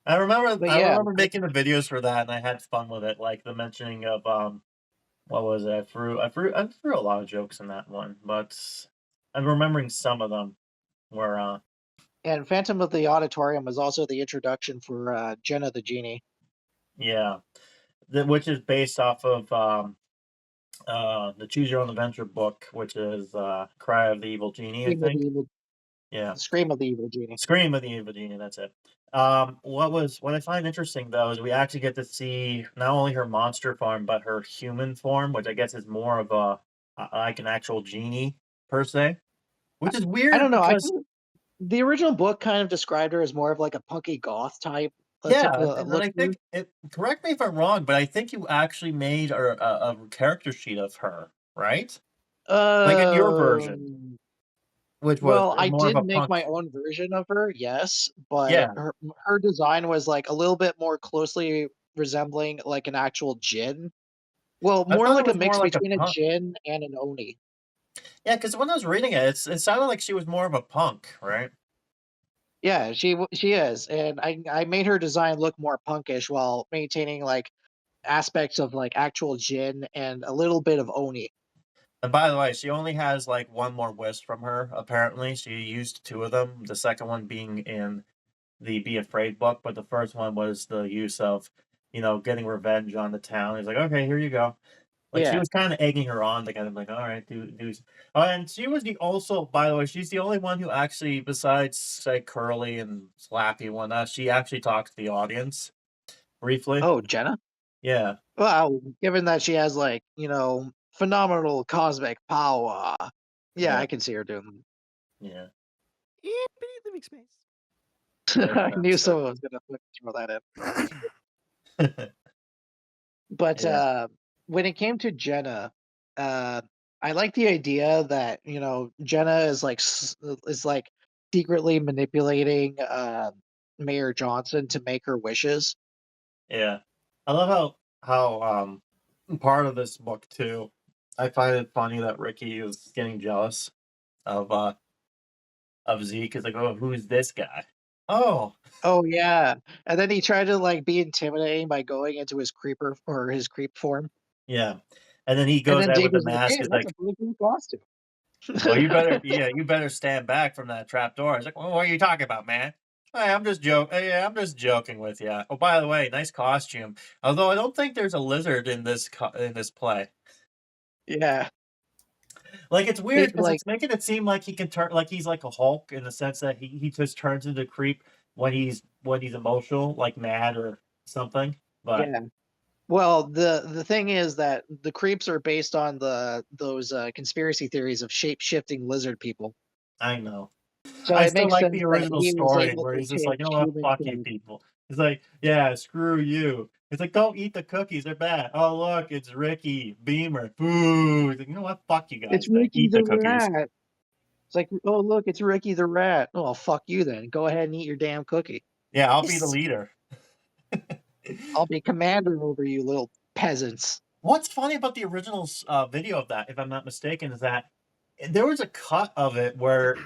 But
I
yeah,
remember making the videos for that and I had fun with it, like the mentioning of what was it? I threw a lot of jokes in that one, but I'm remembering some of them were
and Phantom of the Auditorium was also the introduction for Jenna the Genie.
yeah. Which is based off of the Choose Your Own Adventure book, which is Cry of the Evil Genie, I
Scream of the
think.
Evil,
Yeah.
Scream of the Evil Genie.
Scream of the Evil Genie, that's it. What I find interesting though is we actually get to see not only her monster form but her human form, which I guess is more of like an actual genie per se, which is
I
weird
don't know.
because
The original book kind of described her as more of like a punky goth type
yeah, and
look
I
to her.
think it. Correct me if I'm wrong, but I think you actually made a character sheet of her, right? Like in your version,
Um,
which was
well, I
more of
did
a
make
punk.
my own version of her, yes, but
Yeah,
her design was like a little bit more closely resembling like an actual djinn. Well,
I
more
thought it
like a
was more
mix
like a
between a
punk.
djinn and an oni.
Yeah, because when I was reading it, it sounded like she was more of a punk, right?
Yeah, she is, and I made her design look more punkish while maintaining like aspects of like actual Jin and a little bit of Oni.
And by the way, she only has like one more wish from her, apparently. She used two of them, the second one being in the Be Afraid book, but the first one was the use of, getting revenge on the town. He's like, okay, here you go. Like she
Yeah.
was kind of egging her on to kind of like, all right, do. Oh, and she was by the way, she's the only one who actually, besides say Curly and Slappy and whatnot, she actually talks to the audience briefly.
Oh, Jenna?
Yeah,
Well, given that she has like, phenomenal cosmic power. Yeah,
yeah,
I can see her doing
yeah.
Infinite living space.
that.
Very
I knew
sensitive.
someone was gonna fucking throw that in. But
Yeah,
when it came to Jenna, uh I like the idea that, Jenna is like is like secretly manipulating Mayor Johnson to make her wishes.
yeah. I love part of this book too. I find it funny that Ricky is getting jealous of uh of Zeke. Is like, oh, who's this guy? Oh,
Oh yeah. And then he tried to like be intimidating by going into his creeper or his creep form.
yeah. And then he
And
goes
then
out
Zeke
with the
was like, "Hey,
mask. Is
that's
like,
a really cool costume."
well, you better stand back from that trap door. I was like, well, what are you talking about, man? Hey, I'm just joking. Yeah, I'm just joking with you. Oh, by the way, nice costume. Although I don't think there's a lizard in this play.
Yeah.
Like it's weird
It
because
like
it's making it seem like he can turn, like he's like a Hulk in the sense that he just turns into creep when he's emotional, like mad or something. But
yeah. Well, the thing is that the creeps are based on those conspiracy theories of shape-shifting lizard people.
I know.
So
I
it
still
makes
like the
sense that
original
he was
story
able
where
to
he's just like, you know
change
what,
human
fuck you
form.
people. He's like, yeah, screw you. It's like, don't eat the cookies, they're bad. Oh look, it's Ricky Beamer. Boo. He's like, you know what, fuck you guys,
It's
then
Ricky
eat the
the
cookies.
rat. It's like, oh look, it's Ricky the rat. Oh fuck you then. Go ahead and eat your damn cookie.
Yeah, I'll be the
Yes.
leader.
I'll be commander over you little peasants.
What's funny about the original video of that, if I'm not mistaken, is that there was a cut of it where,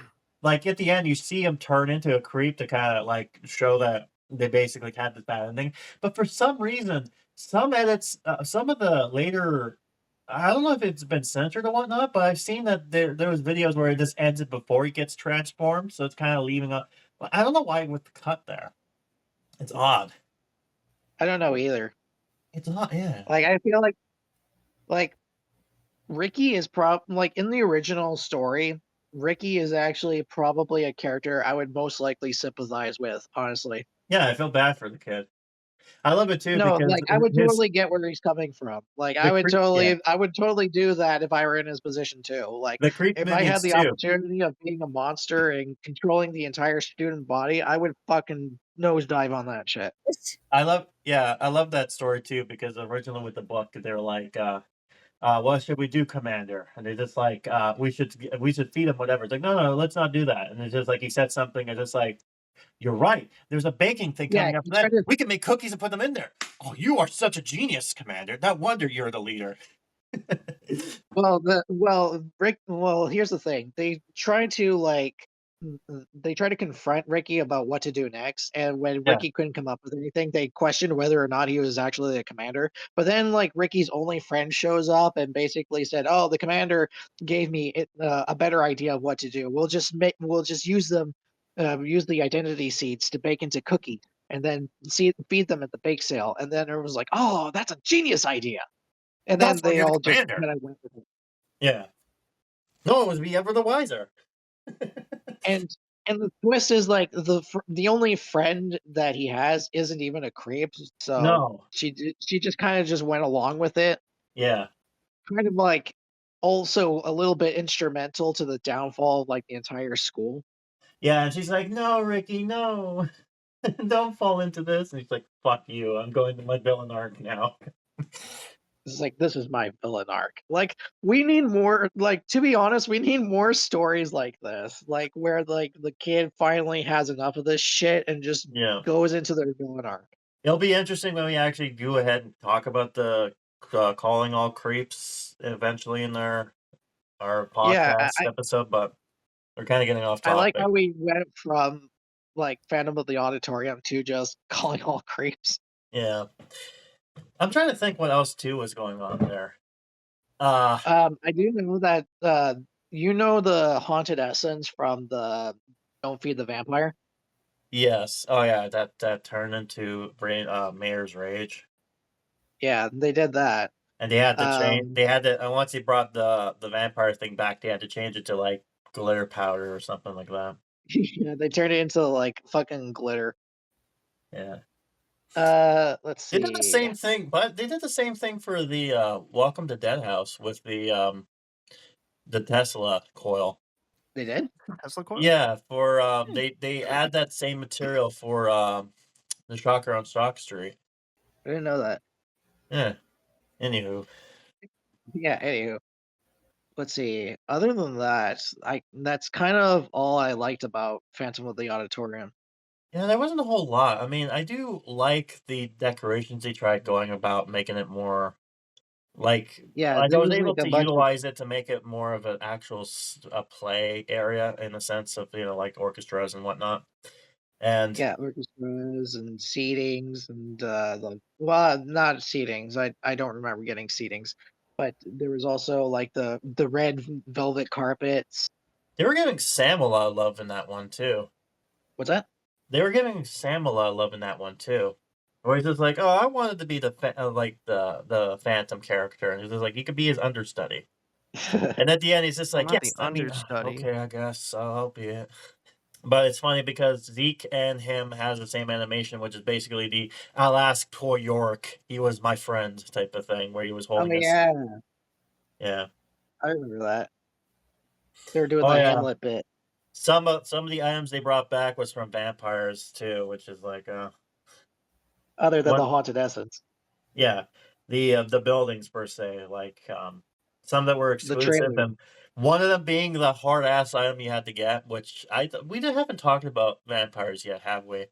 like, at the end, you see him turn into a creep to kind of like show that they basically had this bad ending. But for some reason, some edits, some of the later, I don't know if it's been censored or whatnot, but I've seen that there was videos where it just ends it before he gets transformed, so it's kind of leaving up. I don't know why with the cut there. It's odd.
I don't know either.
It's odd, yeah.
Like I feel like Ricky is like in the original story, Ricky is actually probably a character I would most likely sympathize with, honestly.
Yeah, I feel bad for the kid. I love it too
No,
because
like I would
his
totally get where he's coming from. Like
the creep, yeah,
I would totally do that if I were in his position too. Like
the creep
if I had
minions
the
too.
opportunity of being a monster and controlling the entire student body, I would fucking nosedive on that shit.
I love that story too because originally with the book they're like, what should we do, Commander? And they're just like, we should feed him whatever. It's like, no, let's not do that. And it's just like he said something, and just like, you're right. There's a baking thing
Yeah,
coming up
he
for that.
tried to
We can make cookies and put them in there. Oh, you are such a genius, Commander. No wonder you're the leader.
here's the thing. They try to confront Ricky about what to do next, and when
Yeah,
Ricky couldn't come up with anything, they questioned whether or not he was actually the commander. But then, like Ricky's only friend shows up and basically said, "Oh, the commander gave me a better idea of what to do. We'll just use the identity seeds to bake into cookies, and then feed them at the bake sale." And then everyone was like, "Oh, that's a genius idea!" And
that's
then
why
they
you're the
all just
commander.
kind of went with it.
Yeah. No one was be ever the wiser.
And the twist is like the only friend that he has isn't even a creep, so
No.
she just kind of just went along with it,
Yeah.
kind of like also a little bit instrumental to the downfall of like the entire school.
Yeah, and she's like, no, Ricky, no. Don't fall into this. And he's like, fuck you. I'm going to my villain arc now.
It's like this is my villain arc. Like we need more. Like to be honest, we need more stories like this, like where like the kid finally has enough of this shit and just
Yeah.
goes into their villain arc.
It'll be interesting when we actually go ahead and talk about the calling all creeps eventually in our
Yeah,
podcast episode, but we're kind of getting off
I like
topic.
how we went from like Phantom of the Auditorium too, just calling all creeps.
Yeah. I'm trying to think what else too was going on there.
I do know that you know the haunted essence from the Don't Feed the Vampire.
Yes. Oh yeah, that turned into Mayor's Rage.
Yeah, they did that.
And they had to change.
Um,
They had to. And once they brought the vampire thing back, they had to change it to like glitter powder or something like that.
yeah, they turned it into like fucking glitter.
Yeah.
Let's
They did the
see.
same thing, but they did the same thing for the Welcome to Dead House with the Tesla coil.
They did?
Tesla coil?
Yeah, for they add that same material for the Shocker on Stock Street.
I didn't know that.
Yeah. Anywho.
Yeah, anywho. Let's see. Other than that, that's kind of all I liked about Phantom of the Auditorium.
Yeah, there wasn't a whole lot. I mean, I do like the decorations they tried going about making it more like
Yeah,
I
there
was
was
able
like a
to
bunch of
utilize it to make it more of an actual a play area in the sense of, like orchestras and whatnot. And
orchestras and seatings and well, not seatings. I don't remember getting seatings, but there was also like the red velvet carpets.
they were giving Sam a lot of love in that one too.
What's that?
They were giving Sam a lot of love in that one too. Where he's just like, "Oh, I wanted to be like the Phantom character," and he's just like, "You could be his understudy." And at the end, he's just
Well,
like,
not the
"Yes, I mean,
understudy.
okay, I guess I'll be it." But it's funny because Zeke and him has the same animation, which is basically the "I'll ask poor York, he was my friend" type of thing, where he was
Oh
holding us.
yeah,
Yeah.
I remember that. They were doing
Oh
the
yeah.
Hamlet bit.
Some of the items they brought back was from vampires too, which is like
Other than the
one.
haunted essence,
Yeah, the buildings per se, like some that were
the
exclusive,
trailer.
and one of them being the hard ass item you had to get, which we haven't talked about vampires yet, have we?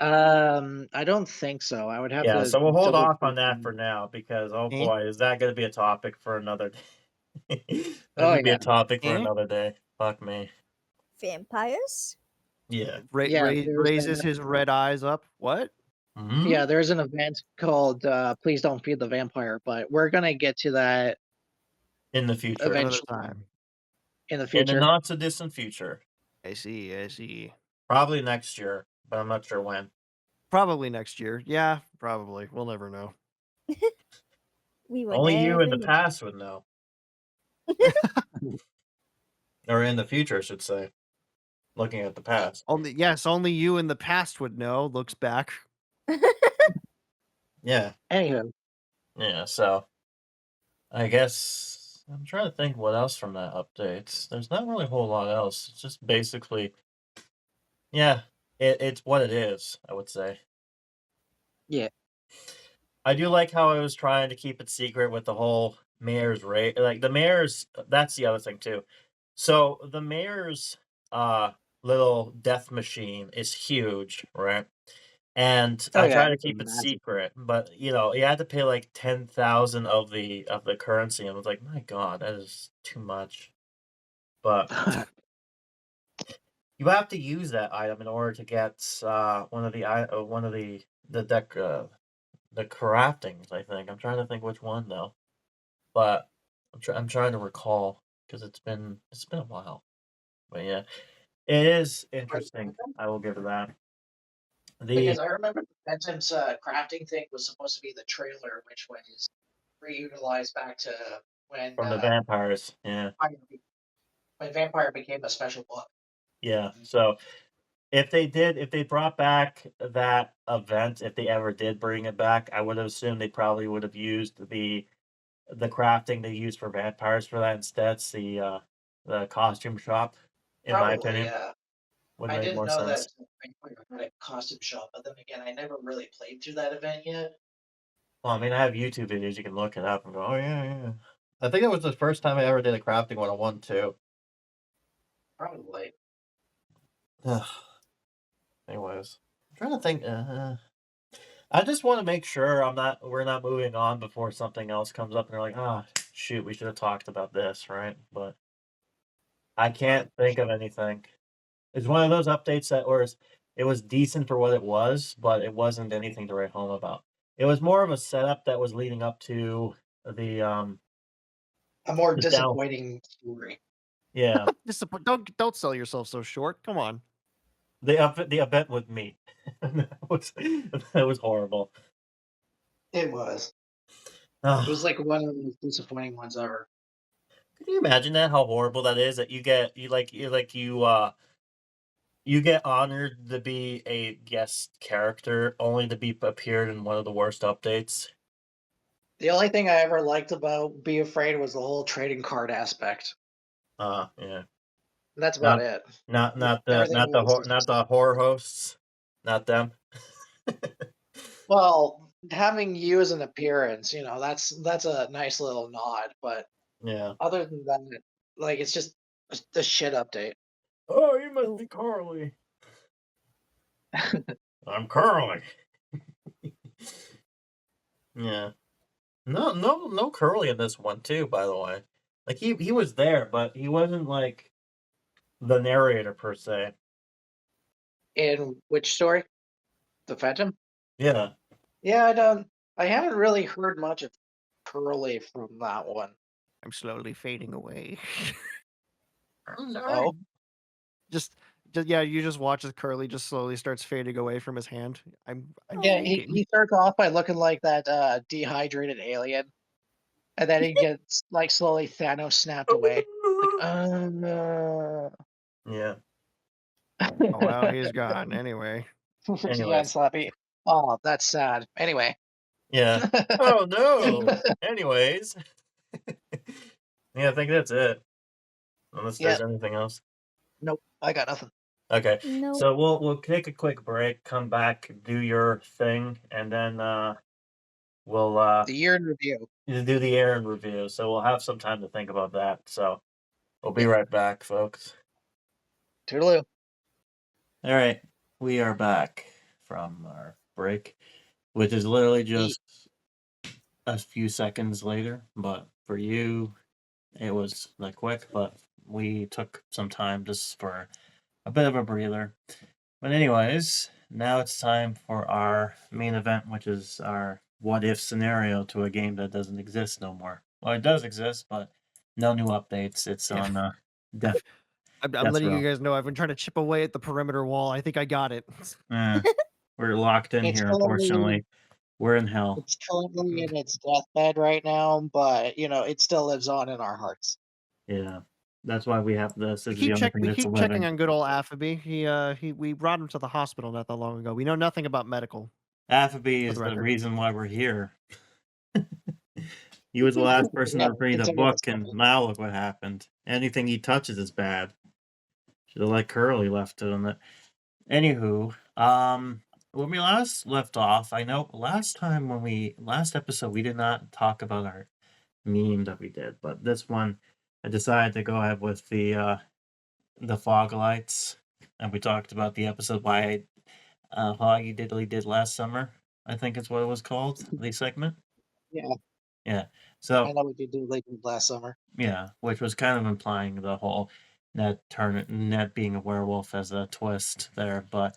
I don't think so. I would have
Yeah,
to
so we'll hold
double
off
check
on that
them.
for now because oh
Eh?
boy, is that going to be a topic for another day. That's
Oh
going to be
yeah,
a topic for
Eh?
another day. Fuck me.
Vampires?
Yeah.
yeah. There's
Raises his red eyes up. What?
Hmm.
yeah, there's an event called "Please Don't Feed the Vampire," but we're gonna get to that
In the future,
Another
eventually
time.
in the
in the
future.
not so distant future,
I see. I see.
probably next year, but I'm not sure when.
Probably next year. Yeah, probably. We'll never know.
We will
Only you in
never
the
know.
past would know. Or in the future, I should say. Looking at the past.
Only you in the past would know. Looks back.
Yeah.
Anywho,
Yeah, so I guess I'm trying to think what else from that update. There's not really a whole lot else. It's just basically yeah, it's what it is, I would say.
yeah.
I do like how I was trying to keep it secret with the whole mayor's rate. Like the mayor's that's the other thing too. So the mayor's little death machine is huge, right? And
Oh
I
yeah,
try to
it's a
keep it
massive.
secret, but you had to pay like 10,000 of the currency, and I was like, my God, that is too much. But you have to use that item in order to get one of the deck the craftings. I think I'm trying to think which one though, but I'm trying to recall because it's been a while. But yeah, it is interesting. I will give it that.
Because
The
I remember the Phantom's crafting thing was supposed to be the trailer, which was reutilized back to when
from the vampires, yeah.
when Vampire became a special book.
Yeah. So if they brought back that event, if they ever did bring it back, I would have assumed they probably would have used the crafting they used for vampires for that instead. It's the costume shop, in my
Probably,
opinion,
yeah.
would
I
make
didn't
more
know that
sense.
Vampire had a costume shop, but then again, I never really played through that event yet.
Well, I mean, I have YouTube videos you can look it up and go, oh yeah, yeah. I think it was the first time I ever did a crafting 101 too.
Probably.
Anyways, I'm trying to think. I just want to make sure we're not moving on before something else comes up and they're like, ah, shoot, we should have talked about this, right? But I can't think of anything. It's one of those updates that it was decent for what it was, but it wasn't anything to write home about. It was more of a setup that was leading up to the
A more
the down.
disappointing story.
Yeah,
Don't sell yourself so short. Come on.
the event with me. That was horrible.
It was.
Oh,
It was like one of the most disappointing ones ever.
can you imagine that? How horrible that is? That you get honored to be a guest character, only to be appeared in one of the worst updates.
The only thing I ever liked about Be Afraid was the whole trading card aspect.
Yeah.
That's about
Not
it.
not
Everything else is
not
just
the horror hosts, not them.
well, having you as an appearance, that's a nice little nod. But
Yeah.
other than that, like it's just a shit update.
Oh, you must be Carly. I'm Curly. Yeah. No Curly in this one too, by the way. Like he was there, but he wasn't like the narrator per se.
In which story? The Phantom?
Yeah.
Yeah, I haven't really heard much of Curly from that one.
I'm slowly fading away.
Oh,
just yeah, you just watch as Curly just slowly starts fading away from his hand. I'm
yeah. He,
thinking.
he starts off by looking like that dehydrated alien, and then he gets like slowly Thanos snapped away. Like,
Yeah.
Oh well, he's gone anyway.
yeah, and
Anyways.
Slappy. Oh, that's sad. Anyway.
Yeah. Oh no. Anyways. Yeah, I think that's it. Unless
Yeah.
there's anything else.
Nope. I got nothing.
Okay.
No.
So we'll take a quick break, come back, do your thing, and then we'll
The year in review.
do the Aaron review. So we'll have some time to think about that. So we'll be
Yeah.
right back, folks.
Toodaloo.
All right. We are back from our break, which is literally just a few seconds later, but for you it was like quick, but we took some time just for a bit of a breather. But anyways, now it's time for our main event, which is our what if scenario to a game that doesn't exist no more. Well, it does exist, but no new updates. It's
Yeah.
on death.
I'm
Death
letting
row.
you guys know I've been trying to chip away at the perimeter wall. I think I got it.
We're locked in
It's
here,
currently-
unfortunately. We're in hell.
It's currently in its deathbed right now, but it still lives on in our hearts.
Yeah. That's why we have this.
We
This is the only thing
we
that's
keep checking
living.
on good old Affabee. We brought him to the hospital not that long ago. We know nothing about medical.
Affabee
For
is
the
the
record.
reason why we're here. He was the last person
Yeah,
to read the
continue
book,
this
and
topic.
now look what happened. Anything he touches is bad. Should have let Curly left it on it. Anywho, when we last left off, I know last episode we did not talk about our meme that we did, but this one I decided to go ahead with the fog lights, and we talked about the episode why Hoggy Diddly did last summer. I think it's what it was called, the segment.
Yeah,
Yeah.
I
So
know what you did late last summer.
yeah, which was kind of implying the whole Ned being a werewolf as a twist there, but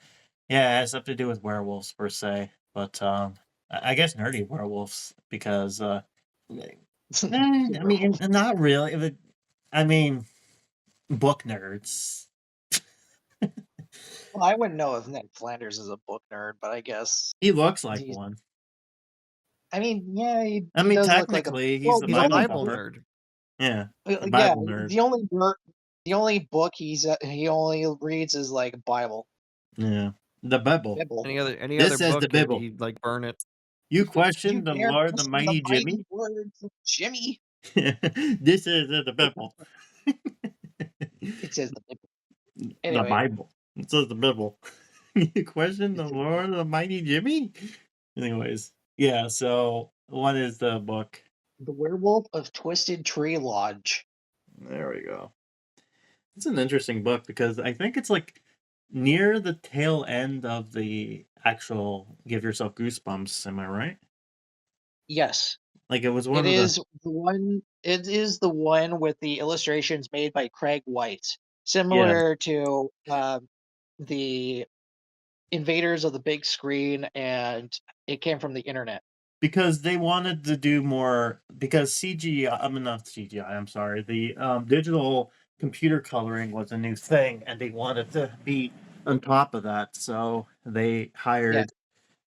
yeah, it has something to do with werewolves per se. But I guess nerdy werewolves because I mean not really. I mean book nerds.
Well, I wouldn't know if Ned Flanders is a book nerd, but I guess
He looks like
he's.
one.
I mean, yeah, he
I mean,
does look like a.
technically, he's
Well,
the
He's
the
a
Bible
only
Bible
thumper.
nerd.
Yeah, the
yeah,
Bible nerd.
the only book he only reads is like Bible.
Yeah, the Bible.
Bible.
Any
This
other
says
book,
the Bible.
he'd like burn it.
You question the
dare
Lord, the
listen to
mighty Jimmy?
mighty words of Jimmy.
This is the Bible.
It says the Bible.
The
Anyway.
Bible. It says the Bible. You question the Lord, the mighty Jimmy? Anyways, yeah, so what is the book?
The Werewolf of Twisted Tree Lodge.
There we go. It's an interesting book because I think it's like near the tail end of the actual Give Yourself Goosebumps, am I right?
Yes.
Like it was one
It
of the
is the one. It is the one with the illustrations made by Craig White. similar to the invaders of the big screen, and it came from the internet.
Because they wanted to do more, because CGI, I mean, not CGI, I'm sorry, the digital computer coloring was a new thing, and they wanted to be on top of that, so they hired,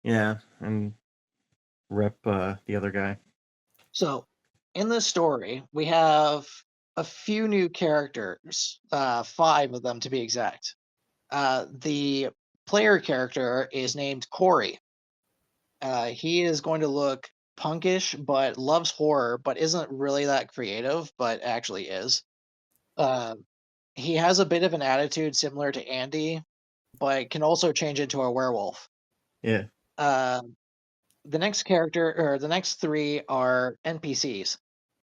and rip the other guy.
So, in this story, we have a few new characters, 5 of them to be exact. The player character is named Corey. He is going to look punkish, but loves horror, but isn't really that creative, but actually is. Uh, he has a bit of an attitude similar to Andy, but can also change into a werewolf.
Yeah.
Uh, the next character, or the next 3 are NPCs.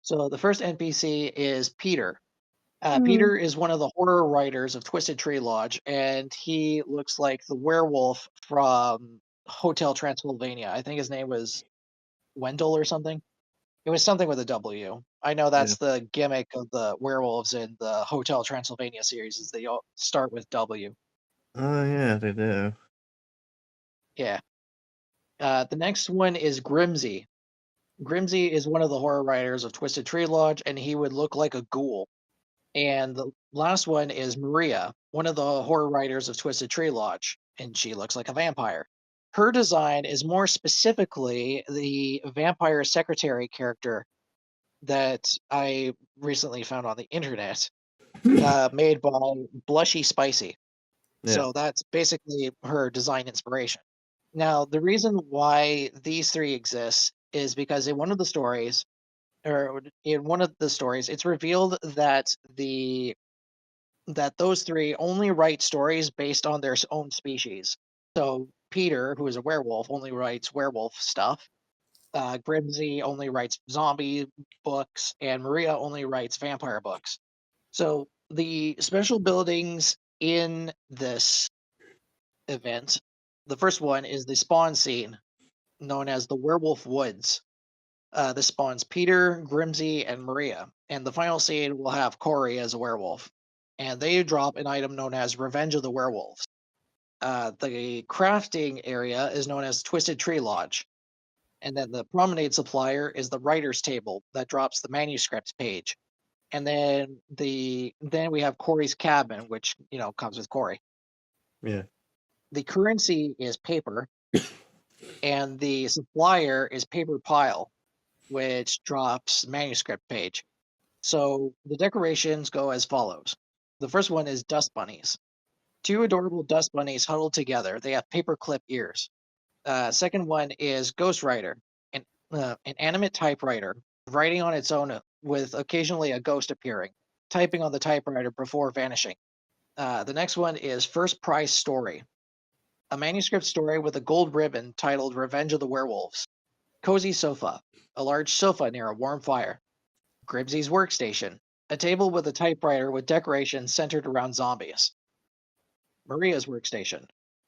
So the first NPC is Peter. Peter is one of the horror writers of Twisted Tree Lodge, and he looks like the werewolf from Hotel Transylvania. I think his name was Wendell or something. It was something with a W. I know
Yeah.
that's the gimmick of the werewolves in the Hotel Transylvania series, is they all start with W.
Oh, yeah, they do.
Yeah. The next one is Grimsy. Grimsy is one of the horror writers of Twisted Tree Lodge, and he would look like a ghoul. And the last one is Maria, one of the horror writers of Twisted Tree Lodge, and she looks like a vampire. Her design is more specifically the vampire secretary character that I recently found on the internet, made by Blushy Spicy.
Yeah.
So that's basically her design inspiration. Now, the reason why these 3 exist is because in one of the stories, it's revealed that those 3 only write stories based on their own species. So Peter, who is a werewolf, only writes werewolf stuff. Grimsy only writes zombie books, and Maria only writes vampire books. So the special buildings in this event, the first one is the spawn scene, known as the Werewolf Woods. This spawns Peter, Grimsy, and Maria. And the final scene will have Corey as a werewolf. And they drop an item known as Revenge of the Werewolves. The crafting area is known as Twisted Tree Lodge. And then the promenade supplier is the writer's table that drops the manuscript page. And then we have Corey's cabin, which comes with Corey.
Yeah.
The currency is paper, and the supplier is paper pile, which drops manuscript page. So the decorations go as follows. The first one is dust bunnies. 2 adorable dust bunnies huddled together. They have paperclip ears. Second one is Ghostwriter, an animate typewriter writing on its own with occasionally a ghost appearing, typing on the typewriter before vanishing. The next one is First Prize Story, a manuscript story with a gold ribbon titled Revenge of the Werewolves. Cozy sofa, a large sofa near a warm fire. Grimsy's workstation, a table with a typewriter with decorations centered around zombies. Maria's workstation,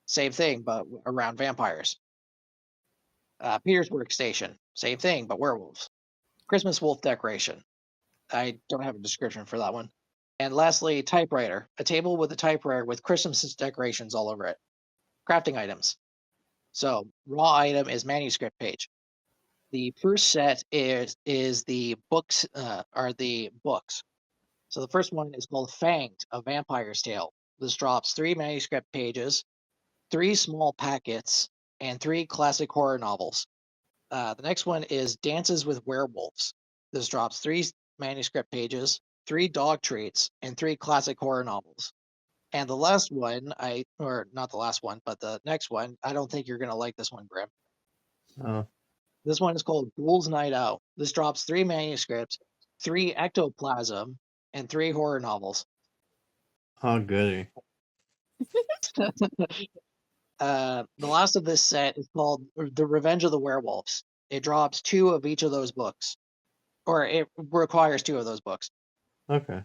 same thing but around vampires. Peter's workstation, same thing but werewolves. Christmas wolf decoration. I don't have a description for that one. And lastly, typewriter, a table with a typewriter with Christmas decorations all over it. Crafting items. So raw item is manuscript page. The first set is the books, are the books. So the first one is called Fanged, A Vampire's Tale. This drops 3 manuscript pages, 3 small packets, and 3 classic horror novels. The next one is Dances with Werewolves. This drops 3 manuscript pages, 3 dog treats, and 3 classic horror novels. And the last one, or not the last one, but the next one, I don't think you're going to like this one, Grim.
Oh.
This one is called Ghouls Night Out. This drops 3 manuscripts, 3 ectoplasm, and 3 horror novels.
Oh, goody.
The last of this set is called The Revenge of the Werewolves. It drops 2 of each of those books, or it requires 2 of those books.
Okay.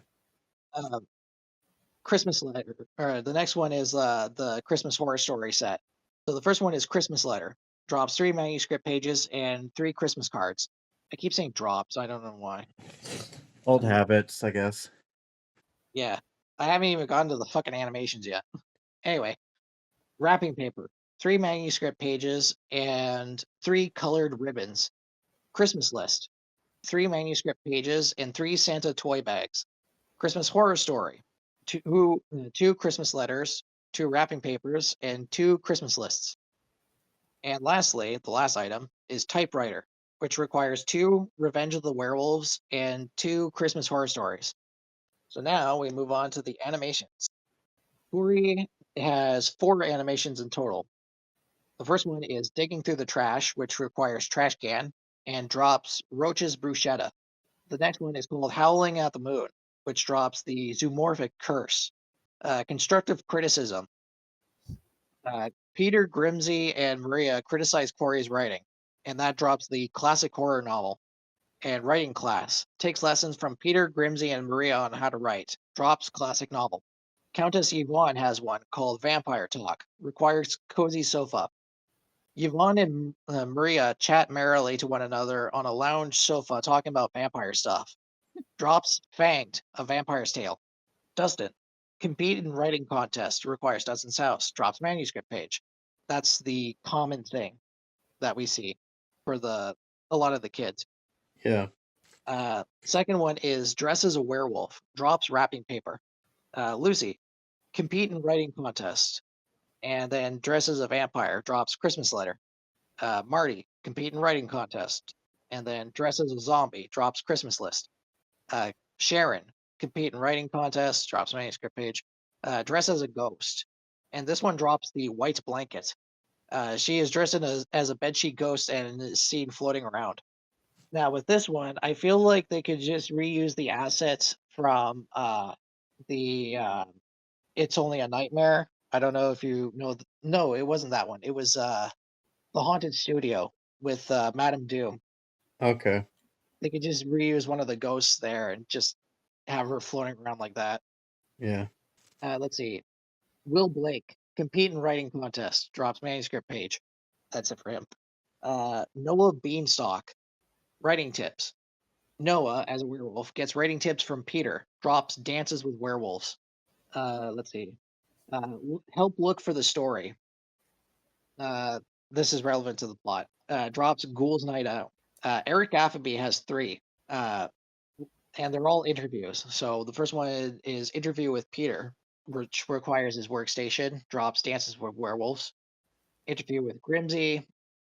Christmas Letter, or the next one is the Christmas Horror Story set. So the first one is Christmas Letter. Drops 3 manuscript pages and 3 Christmas cards. I keep saying drops. I don't know why.
Old habits, I guess.
Yeah. I haven't even gotten to the fucking animations yet. Anyway, wrapping paper, 3 manuscript pages, and 3 colored ribbons. Christmas list, 3 manuscript pages, and 3 Santa toy bags. Christmas horror story, 2 Christmas letters, 2 wrapping papers, and 2 Christmas lists. And lastly, the last item is typewriter, which requires 2 Revenge of the Werewolves and 2 Christmas horror stories. So now we move on to the animations. Uri has 4 animations in total. The first one is Digging Through the Trash, which requires trash can and drops Roach's Bruschetta. The next one is called Howling at the Moon, which drops the Zoomorphic Curse. Constructive Criticism. Peter Grimsey and Maria criticize Corey's writing, and that drops the classic horror novel. And Writing Class takes lessons from Peter Grimsey and Maria on how to write, drops classic novel. Countess Yvonne has one called Vampire Talk, requires cozy sofa. Yvonne and Maria chat merrily to one another on a lounge sofa talking about vampire stuff. Drops Fanged, A Vampire's Tale. Dustin, compete in writing contest, requires Dustin's house, drops manuscript page. That's the common thing that we see for a lot of the kids.
Yeah.
Second one is Dress as a Werewolf, drops wrapping paper. Lucy, compete in writing contest, and then Dress as a Vampire, drops Christmas letter. Marty, compete in writing contest, and then Dress as a Zombie, drops Christmas list. Sharon, compete in writing contest, drops manuscript page. Dress as a ghost, and this one drops the white blanket. She is dressed as a bedsheet ghost and is seen floating around. Now with this one, I feel like they could just reuse the assets from the It's Only a Nightmare. I don't know if you know. No, it wasn't that one. It was the Haunted Studio with Madame Doom.
Okay.
They could just reuse one of the ghosts there and just have her floating around like that.
Yeah.
Let's see. Will Blake, compete in writing contest, drops manuscript page. That's it for him. Noah Beanstalk, writing tips. Noah, as a werewolf, gets writing tips from Peter, drops dances with werewolves. Let's see. Help look for the story. This is relevant to the plot. Drops Ghouls Night Out. Eric Affabee has 3. And they're all interviews. So the first one is Interview with Peter, which requires his workstation, drops Dances with Werewolves. Interview with Grimsey,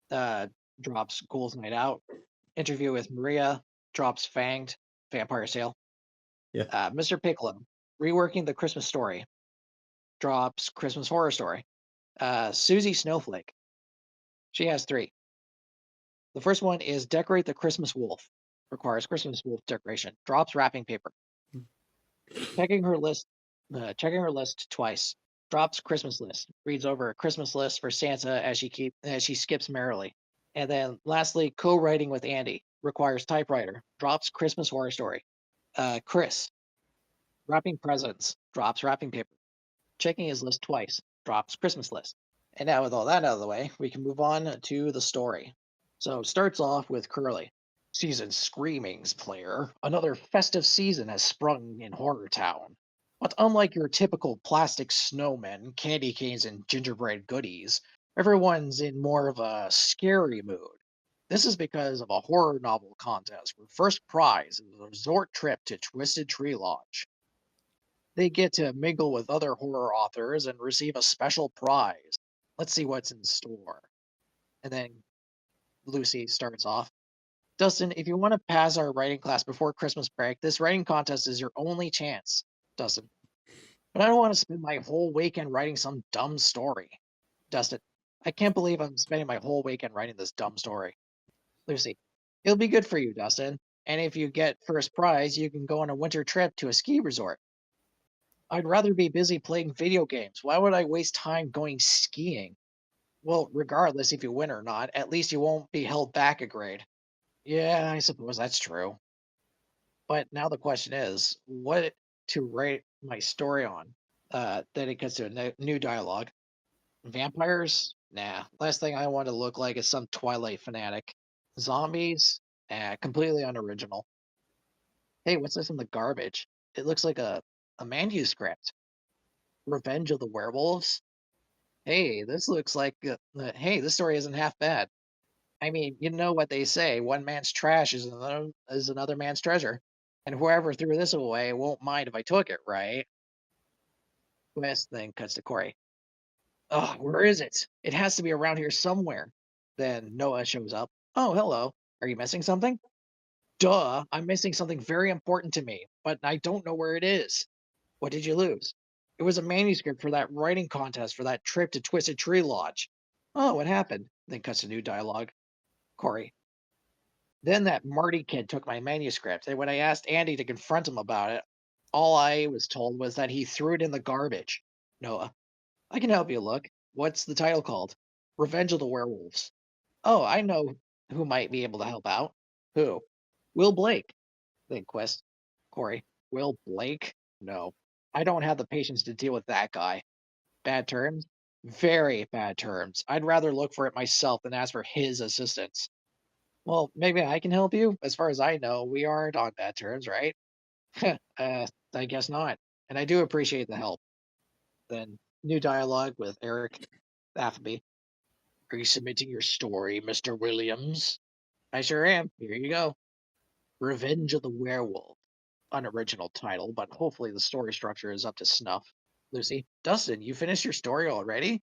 drops Ghouls Night Out. Interview with Maria, drops Fanged, Vampire's Tale.
Yeah.
Mr. Piccolo, Reworking the Christmas Story, drops Christmas Horror Story. Susie Snowflake, she has 3. The first one is Decorate the Christmas Wolf, requires Christmas wolf decoration, drops wrapping paper. Checking her list twice, drops Christmas list, reads over a Christmas list for Santa as she skips merrily. And then lastly, co-writing with Andy, requires typewriter, drops Christmas Horror Story. Chris, wrapping presents, drops wrapping paper. Checking his list twice, drops Christmas list. And now with all that out of the way, we can move on to the story. So it starts off with Curly. Season screamings, player. Another festive season has sprung in HorrorTown. But unlike your typical plastic snowmen, candy canes, and gingerbread goodies, everyone's in more of a scary mood. This is because of a horror novel contest where first prize is a resort trip to Twisted Tree Lodge. They get to mingle with other horror authors and receive a special prize. Let's see what's in store. And then Lucy starts off. Dustin, if you want to pass our writing class before Christmas break, this writing contest is your only chance. Dustin, but I don't want to spend my whole weekend writing some dumb story. Dustin, I can't believe I'm spending my whole weekend writing this dumb story. Lucy, it'll be good for you, Dustin. And if you get first prize, you can go on a winter trip to a ski resort. I'd rather be busy playing video games. Why would I waste time going skiing? Well, regardless if you win or not, at least you won't be held back a grade. Yeah, I suppose that's true. But now the question is, what to write my story on? Then it gets to a new dialogue. Vampires? Nah. Last thing I want to look like is some Twilight fanatic. Zombies? Completely unoriginal. Hey, what's this in the garbage? It looks like a a manuscript. Revenge of the Werewolves? Hey, this looks like, hey, this story isn't half bad. I mean, you know what they say, one man's trash is another man's treasure. And whoever threw this away won't mind if I took it, right? West then cuts to Corey. Oh, where is it? It has to be around here somewhere. Then Noah shows up. Oh, hello. Are you missing something? Duh, I'm missing something very important to me, but I don't know where it is. What did you lose? It was a manuscript for that writing contest for that trip to Twisted Tree Lodge. Oh, what happened? Then cuts to new dialogue. Corey. Then that Marty kid took my manuscript, and when I asked Andy to confront him about it, all I was told was that he threw it in the garbage. Noah. I can help you look. What's the title called? Revenge of the Werewolves. Oh, I know who might be able to help out. Who? Will Blake. Then Quest. Corey. Will Blake? No. I don't have the patience to deal with that guy. Bad terms? Very bad terms. I'd rather look for it myself than ask for his assistance. Well, maybe I can help you. As far as I know, we aren't on bad terms, right? I guess not. And I do appreciate the help. Then new dialogue with Eric Appleby. Are you submitting your story, Mr. Williams? I sure am. Here you go. Revenge of the Werewolf. Unoriginal title, but hopefully the story structure is up to snuff. Lucy. Dustin, you finished your story already?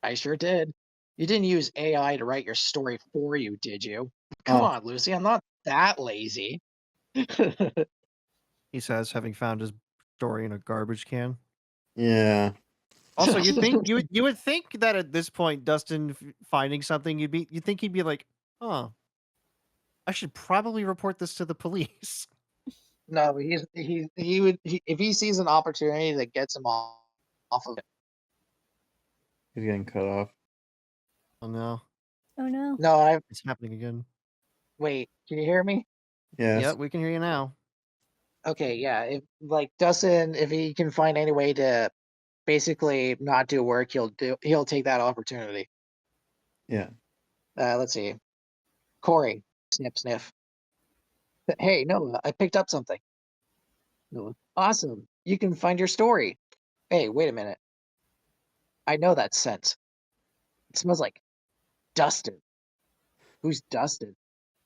I sure did. You didn't use AI to write your story for you, did you? Come
Oh,
on, Lucy, I'm not that lazy.
He says, having found his story in a garbage can.
yeah.
Also, you would think that at this point, Dustin finding something, you'd think he'd be like, "Oh, I should probably report this to the police."
No, he would if he sees an opportunity that gets him off of it.
He's getting cut off.
Oh no,
Oh no.
No,
it's happening again.
wait, can you hear me?
Yes.
Yep, we can hear you now.
Okay, yeah. If like Dustin, if he can find any way to basically not do work, he'll take that opportunity.
Yeah.
Let's see. Corey, sniff sniff. Hey, no, I picked up something. No, awesome. You can find your story. Hey, wait a minute. I know that scent. It smells like Dustin. Who's Dustin?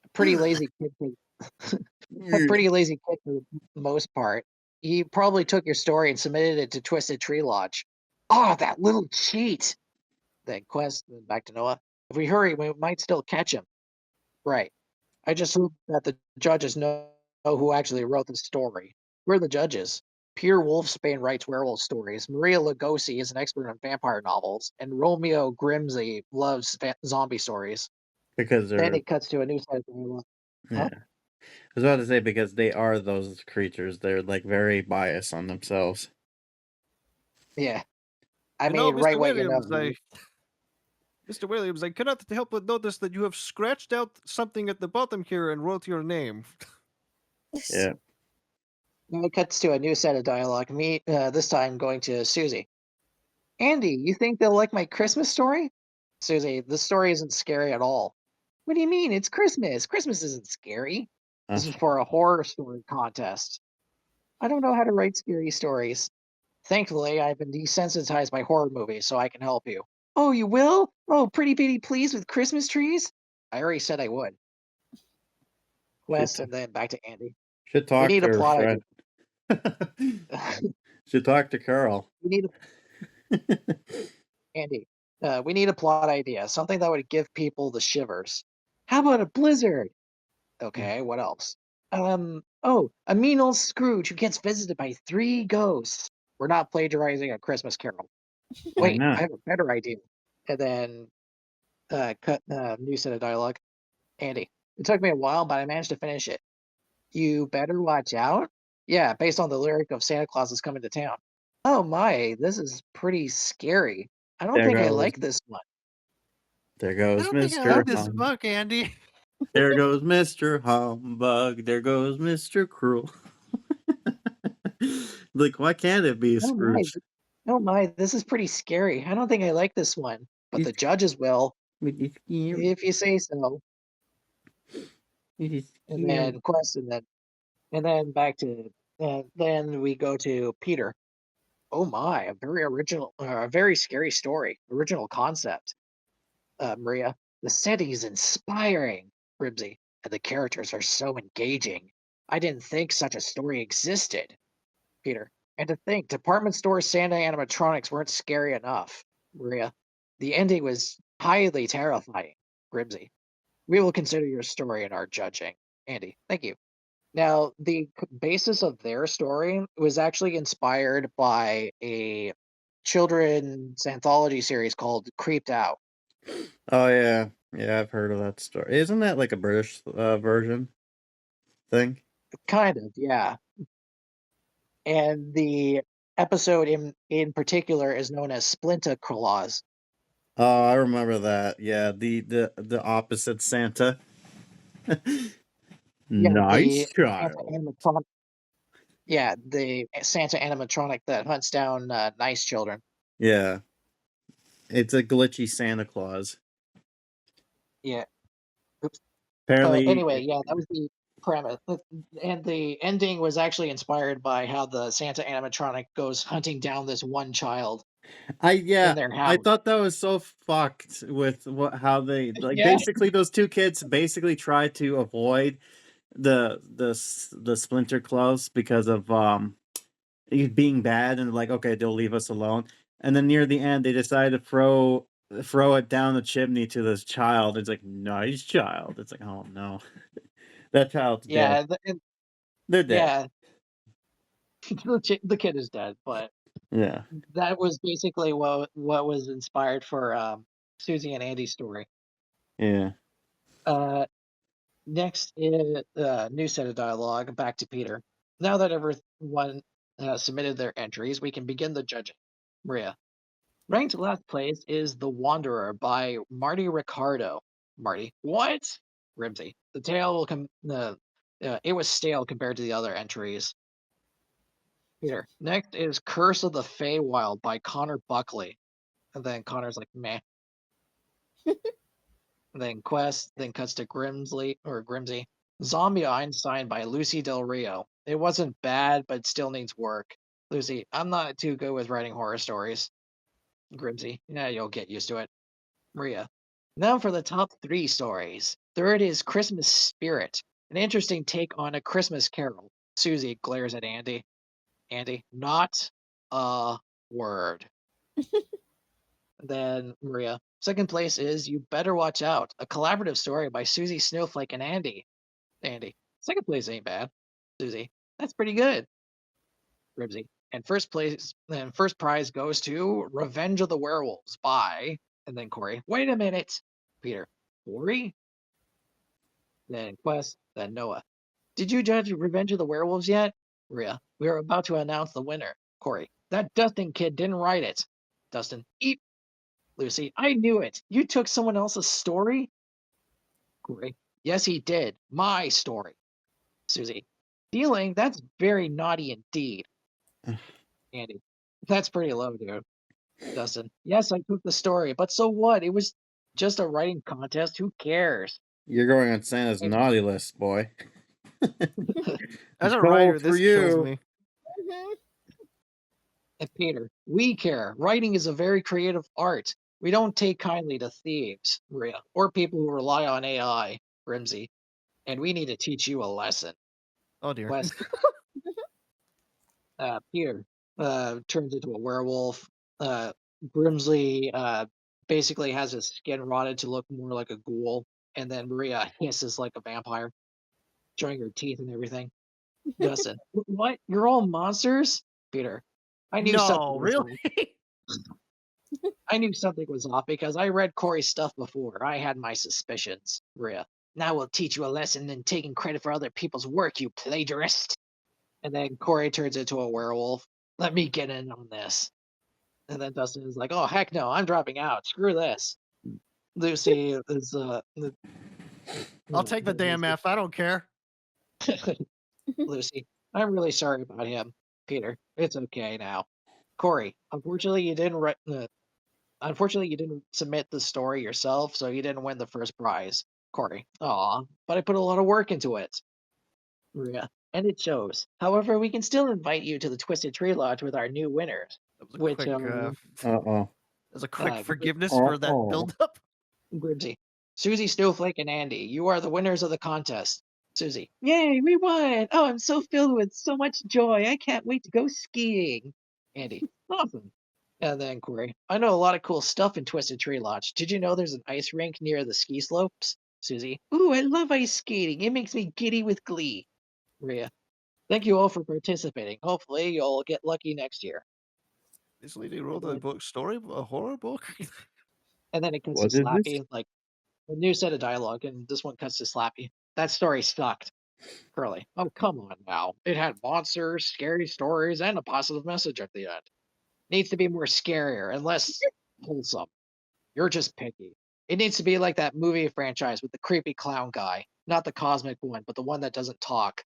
A pretty lazy kid. A pretty lazy kid for the most part. He probably took your story and submitted it to Twisted Tree Lodge. Oh, that little cheat! Then Quest, then back to Noah. If we hurry, we might still catch him. Right. I just hope that the judges know who actually wrote the story. We're the judges. Pierre Wolfsbane writes werewolf stories. Maria Lugosi is an expert on vampire novels, and Romeo Grimsey loves zombie stories.
Because
Then
they're
it cuts to a new set of dialogue.
yeah. I was about to say because they are those creatures. They're like very biased on themselves.
Yeah. I
You know,
mean, right
Mr.
what you know.
Williams, Mr. Williams, I cannot help but notice that you have scratched out something at the bottom here and wrote your name.
Yeah.
Then it cuts to a new set of dialogue. Me, this time going to Susie. Andy, you think they'll like my Christmas story? Susie, the story isn't scary at all. What do you mean? It's Christmas. Christmas isn't scary. This is for a horror story contest. I don't know how to write scary stories. Thankfully, I've been desensitized by horror movies, so I can help you. Oh, you will? Oh, pretty bitty please with Christmas trees? I already said I would. Wes, and then back to Andy.
Should
We
talk
need
to
a
her
plot
friend.
idea.
Should talk to Carl.
we need Andy. We need a plot idea, something that would give people the shivers. How about a blizzard? Okay, what else? Oh, a mean old Scrooge who gets visited by 3 ghosts. We're not plagiarizing A Christmas Carol.
Why
Wait,
not?
I have a better idea. And then, new set of dialogue. Andy, it took me a while, but I managed to finish it. You better watch out. Yeah, based on the lyric of Santa Claus is coming to town. Oh my, this is pretty scary. I don't
There
think I
goes
like this one.
there
I
goes
don't think I
Mr.
like this
Hum.
book, Andy.
There goes Mr. Humbug. There goes Mr. Cruel. Like, why can't it be a
Oh my,
Scrooge?
oh my, this is pretty scary. I don't think I like this one, but the judges will,
It's scary.
if you say so.
It is
And
scary.
then Quest, and then back to And then we go to Peter. Oh my, a very original, a very scary story. Original concept. Maria, the setting is inspiring. Ribsy, and the characters are so engaging. I didn't think such a story existed. Peter, and to think department store Santa animatronics weren't scary enough. Maria, the ending was highly terrifying. Ribsy, we will consider your story in our judging. Andy, thank you. Now, the basis of their story was actually inspired by a children's anthology series called Creeped Out.
Oh yeah, yeah, I've heard of that story. Isn't that like a British version thing?
Kind of, yeah. And the episode in particular is known as Splinter Claus.
Oh, I remember that. Yeah, the opposite Santa.
Yeah,
Nice
the Santa
child.
animatronic. Yeah, the Santa animatronic that hunts down nice children.
Yeah, it's a glitchy Santa Claus.
Yeah. Oops.
Apparently,
Anyway, yeah, that was the premise. And the ending was actually inspired by how the Santa animatronic goes hunting down this one child in their
I
house.
thought that was so fucked with how they like
Yeah.
basically those two kids basically tried to avoid the Splinter Claus because of it being bad, and like, okay, they'll leave us alone. And then near the end they decided to throw it down the chimney to this child. It's like, nice child. It's like, oh no. That child's dead.
Yeah,
They're dead.
yeah. The kid is dead, but
Yeah.
that was basically what was inspired for Susie and Andy's story.
Yeah.
Uh, Next is a new set of dialogue. Back to Peter. Now that everyone submitted their entries, we can begin the judging. Maria. Ranked last place is The Wanderer by Marty Ricardo. Marty. What? Rimsey. The tale will come. It was stale compared to the other entries. Peter. Next is Curse of the Feywild by Connor Buckley. And then Connor's like, meh. Then Quest, then cuts to Grimsey. Zombie Einstein by Lucy Del Rio. It wasn't bad, but still needs work. Lucy, I'm not too good with writing horror stories. Grimsey, yeah, you'll get used to it. Maria. Now for the top 3 stories. Third is Christmas Spirit, an interesting take on A Christmas Carol. Susie glares at Andy. Andy, not a word. Then Maria. Second place is You Better Watch Out, a collaborative story by Susie Snowflake and Andy. Andy. Second place ain't bad. Susie. That's pretty good. Ribsy. And first prize goes to Revenge of the Werewolves by, and then Corey. Wait a minute. Peter. Corey? Then Quest, then Noah. Did you judge Revenge of the Werewolves yet? Rhea. We are about to announce the winner. Corey. That Dustin kid didn't write it. Dustin. Eat. Lucy. I knew it. You took someone else's story? Corey. Yes, he did. My story. Susie. Stealing? That's very naughty indeed. Andy. That's pretty low, dude. Dustin. Yes, I took the story, but so what? It was just a writing contest. Who cares?
You're going on Santa's naughty list, boy.
As a
Gold
writer,
for
this kills
you.
me.
Mhm.
And Peter, we care. Writing is a very creative art. We don't take kindly to thieves, Maria, or people who rely on AI, Grimsey. And we need to teach you a lesson.
Oh dear.
West, Peter turns into a werewolf. Grimsley basically has his skin rotted to look more like a ghoul. And then Maria hisses like a vampire, showing her teeth and everything. Dustin, what? You're all monsters? Peter, I knew something
No,
was
really?
off. I knew something was off because I read Corey's stuff before. I had my suspicions. Maria, now we'll teach you a lesson in taking credit for other people's work, you plagiarist. And then Corey turns into a werewolf. Let me get in on this. And then Dustin is like, oh, heck no, I'm dropping out. Screw this. Lucy is,
I'll take the damn F. I don't care.
Lucy, I'm really sorry about him. Peter, it's okay now. Corey, unfortunately, you didn't submit the story yourself, so you didn't win the first prize. Corey, aw, but I put a lot of work into it. Maria, and it shows. However, we can still invite you to the Twisted Tree Lodge with our new winners,
That was a
which
quick. That
Uh-oh.
was a quick
uh,
forgiveness for that
Uh-oh.
build-up.
Grimsy. Susie, Snowflake, and Andy, you are the winners of the contest. Susie, yay, we won! Oh, I'm so filled with so much joy. I can't wait to go skiing. Andy, awesome. And then Corey, I know a lot of cool stuff in Twisted Tree Lodge. Did you know there's an ice rink near the ski slopes? Susie, ooh, I love ice skating. It makes me giddy with glee. Maria, thank you all for participating. Hopefully, you'll get lucky next year.
This lady wrote a book story, a horror book.
And then it cuts
What
to
is this?
Slappy, like a new set of dialogue, and this one cuts to Slappy. That story sucked. Curly, oh come on now. It had monsters, scary stories, and a positive message at the end. Needs to be more scarier and less wholesome. You're just picky. It needs to be like that movie franchise with the creepy clown guy. Not the cosmic one, but the one that doesn't talk.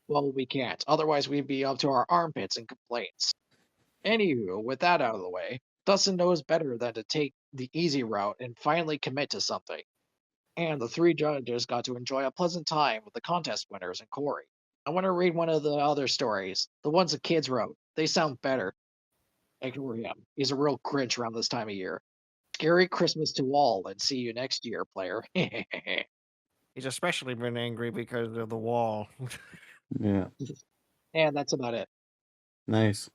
Well, we can't. Otherwise, we'd be up to our armpits in complaints. Anywho, with that out of the way, Dustin knows better than to take the easy route and finally commit to something. And the three judges got to enjoy a pleasant time with the contest winners and Corey. I want to read one of the other stories, the ones the kids wrote. They sound better. Ignore him. He's a real Grinch around this time of year. Scary Christmas to all, and see you next year, player.
He's especially been angry because of the wall.
Yeah.
And that's about it.
Nice.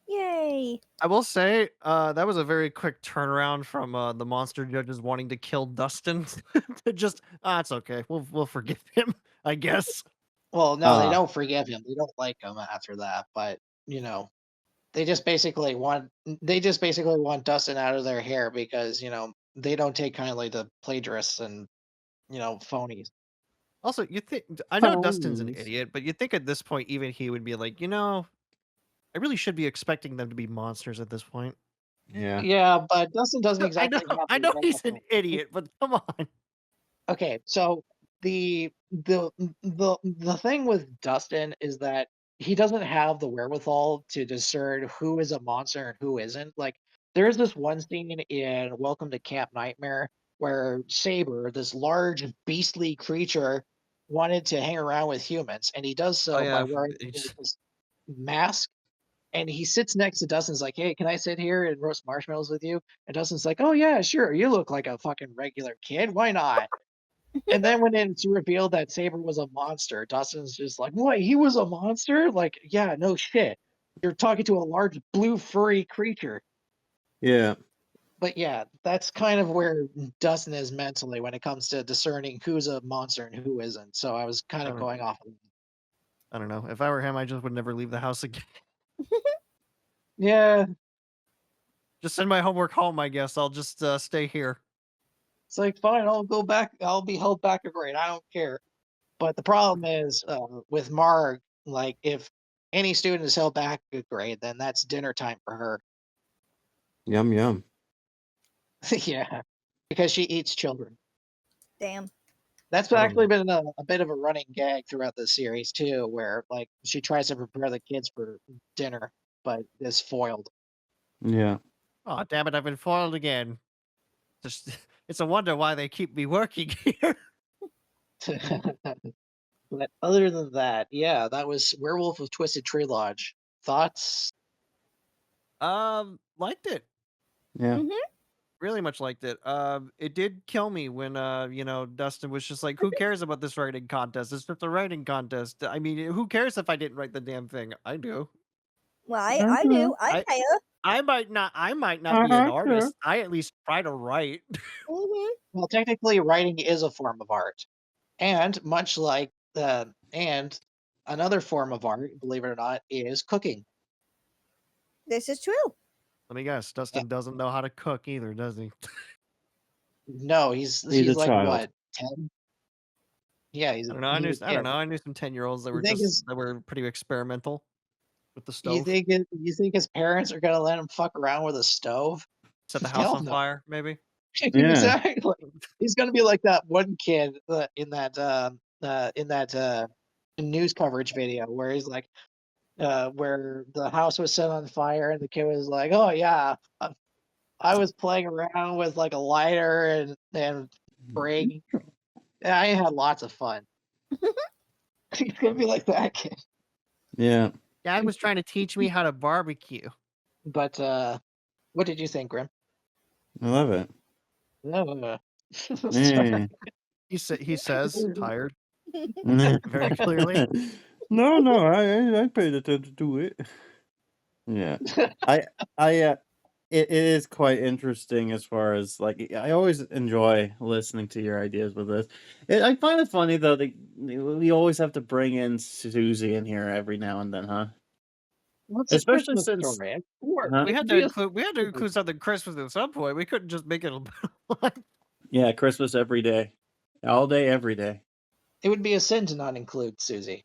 Yay!
I will say, that was a very quick turnaround from the monster judges wanting to kill Dustin to just, it's okay. We'll forgive him, I guess.
Well, no, they
Uh,
don't forgive him. They don't like him after that, but you know, they just basically want Dustin out of their hair because, they don't take kindly to plagiarists and, phonies.
Also, you think I know Dustin's an
Phones.
idiot, but you think at this point even he would be like, I really should be expecting them to be monsters at this point.
Yeah.
Yeah, but Dustin doesn't
I know,
exactly have
I
the
know he's an
wherewithal.
idiot, but come on.
Okay, so the thing with Dustin is that he doesn't have the wherewithal to discern who is a monster and who isn't. Like, there's this one scene in Welcome to Camp Nightmare where Saber, this large beastly creature, wanted to hang around with humans, and he does
Oh
so by
yeah,
wearing this mask. And he sits next to Dustin's like, "Hey, can I sit here and roast marshmallows with you?" And Dustin's like, "Oh yeah, sure. You look like a fucking regular kid. Why not?" And then when it's revealed that Saber was a monster, Dustin's just like, "What? He was a monster? Like, yeah, no shit. You're talking to a large blue furry creature."
Yeah.
But yeah, that's kind of where Dustin is mentally when it comes to discerning who's a monster and who isn't. So I was kind
I
of
don't,
going off of that.
I don't know. If I were him, I just would never leave the house again.
Yeah,
Just send my homework home, I guess. I'll just stay here.
it's like, fine, I'll go back. I'll be held back a grade. I don't care. But the problem is with Marg, like, if any student is held back a grade, then that's dinner time for her.
Yum yum.
Yeah, because she eats children.
Damn.
That's
I don't
actually
know.
been a bit of a running gag throughout the series too, where like she tries to prepare the kids for dinner, but is foiled.
Yeah.
Oh, damn it, I've been foiled again. Just it's a wonder why they keep me working here.
But other than that, yeah, that was Werewolf of Twisted Tree Lodge. Thoughts?
Liked it.
Yeah.
Mhm.
Really much liked it. It did kill me when Dustin was just like, "Who cares about this writing contest? It's just a writing contest." I mean, who cares if I didn't write the damn thing? I do.
Well, I do. I
I
care.
I might not be an artist. I at least try to write.
Mhm.
Well, technically, writing is a form of art, and much like and another form of art, believe it or not, is cooking.
This is true.
Let me guess, Dustin doesn't know how to cook either, does he?
No, he's
He's a
like
child.
what, 10? Yeah,
I don't know. I
he's a
don't
kid.
know. I knew some 10-year-olds that
You
were
think his
pretty experimental with the
you
stove.
think it, you think his parents are gonna let him fuck around with a stove?
Set the house
Hell
on
no.
fire, maybe.
Yeah.
Exactly. He's gonna be like that one kid in that news coverage video where he's like, where the house was set on fire and the kid was like, "Oh yeah, I was playing around with like a lighter and bring." Yeah, I had lots of fun. He's gonna be like that kid.
Yeah.
Dad was trying to teach me how to barbecue.
But what did you think, Grim?
I love it.
No.
Yeah.
He says tired
no,
very clearly.
I paid attention to it. Yeah. I it is quite interesting as far as like I always enjoy listening to your ideas with this. I find it funny though that we always have to bring in Susie in here every now and then, huh?
What's a
Especially
Christmas
since
story? Of course.
huh?
We
It
had
could
to
be
include something Christmas at some point. We couldn't just make it
Yeah, Christmas every day. All day, every day.
it would be a sin to not include Susie.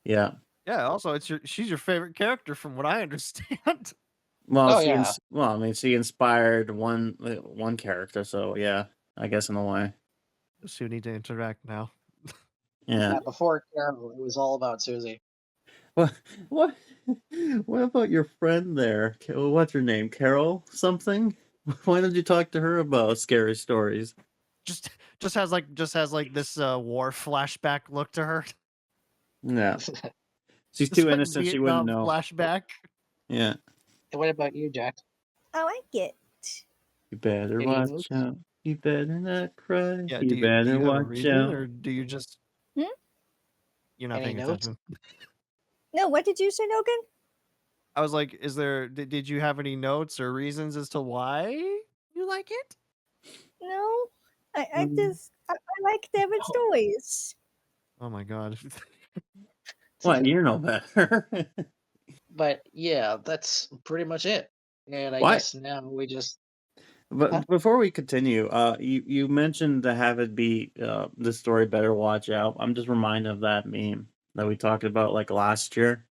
Yeah.
Yeah, also she's your favorite character from what I understand.
Well,
Oh yeah.
I mean, she inspired one character, so yeah, I guess in a way.
So you need to interact now.
Yeah.
Yeah, before Carol, it was all about Susie.
What what what about your friend there? What's her name? Carol something? Why don't you talk to her about scary stories?
Just has like this war flashback look to her.
No. She's
Just
too
like
innocent, she wouldn't
Vietnam
know.
flashback.
Yeah.
And what about you, Jack?
I like it.
You better
Any
watch
notes?
out. You better not cry.
Yeah,
You
do you
better
have a
watch
reason,
out.
or do you just
Hmm?
you're not
Any
paying
notes?
attention?
No, what did you say, Nogan?
I was like, did you have any notes or reasons as to why you like it?
No, I
Mm.
like Devin stories.
Oh my god.
What? You know better.
But yeah, that's pretty much it. And I
Why?
guess now we just
But
Huh?
before we continue, you mentioned to have it be the story better watch out. I'm just reminded of that meme that we talked about like last year.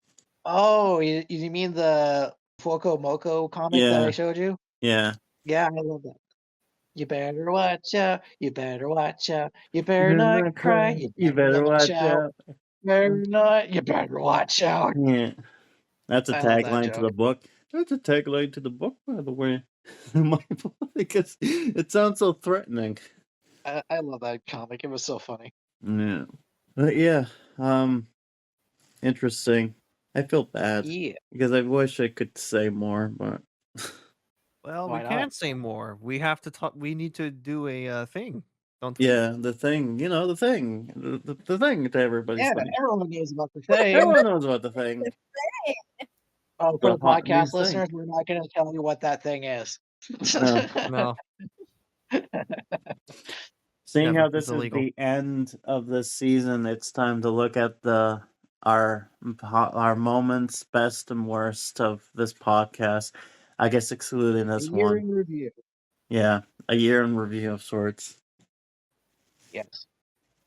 Oh, you mean the Fuoco Moco comic that I
Yeah,
showed you?
yeah.
Yeah, I love that. You better watch out. You better watch out. You
You
better
better
not
not
cry.
cry.
You
You
better
better
watch
watch
out.
out.
Better not. You better watch out.
Yeah, that's a
I love that
tagline to
joke.
the book. That's a tagline to the book, by the way. Because it sounds so threatening.
I love that comic. It was so funny.
Yeah, but yeah. Interesting. I feel bad
Yeah.
because I wish I could say more, but
Well, we
Why not?
can't say more. We have to talk. We need to do a thing. Don't we?
yeah, the thing, the thing, the thing to everybody's
Yeah,
thing.
everyone knows about the thing.
Everyone knows about the thing.
Oh, for
The
the
hot new
podcast
thing.
listeners, we're not going to tell you what that thing is.
No.
No.
Seeing
Never.
how
It's
this is
illegal.
the end of this season, it's time to look at our moments, best and worst of this podcast. I guess excluding
A
this
year
one.
in review.
Yeah, a year in review of sorts.
Yes.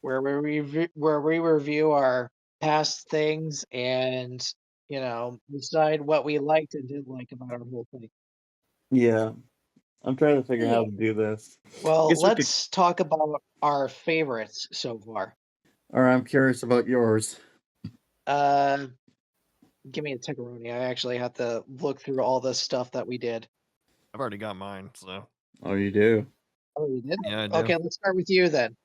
Where we review our past things and, decide what we liked and didn't like about our whole thing.
Yeah, I'm trying to figure out how
Yeah.
to do this.
Well,
Guess we could,
let's talk about our favorites so far.
or I'm curious about yours.
Give me a tickeroni. I actually have to look through all the stuff that we did.
I've already got mine. So
Oh, you do?
Oh, you did?
yeah, I do.
Okay, let's start with you then.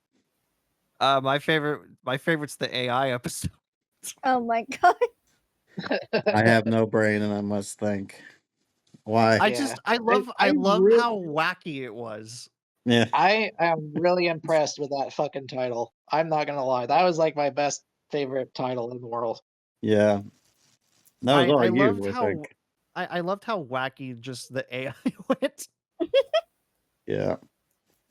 My favorite's the AI episode.
Oh my god.
I have no brain and I must think. Why?
I love
really-
how wacky it was.
Yeah.
I am really impressed with that fucking title. I'm not gonna lie. That was like my best favorite title in the world.
Yeah. That was all
I
you,
loved
I
how
think.
I loved how wacky just the AI went.
Yeah.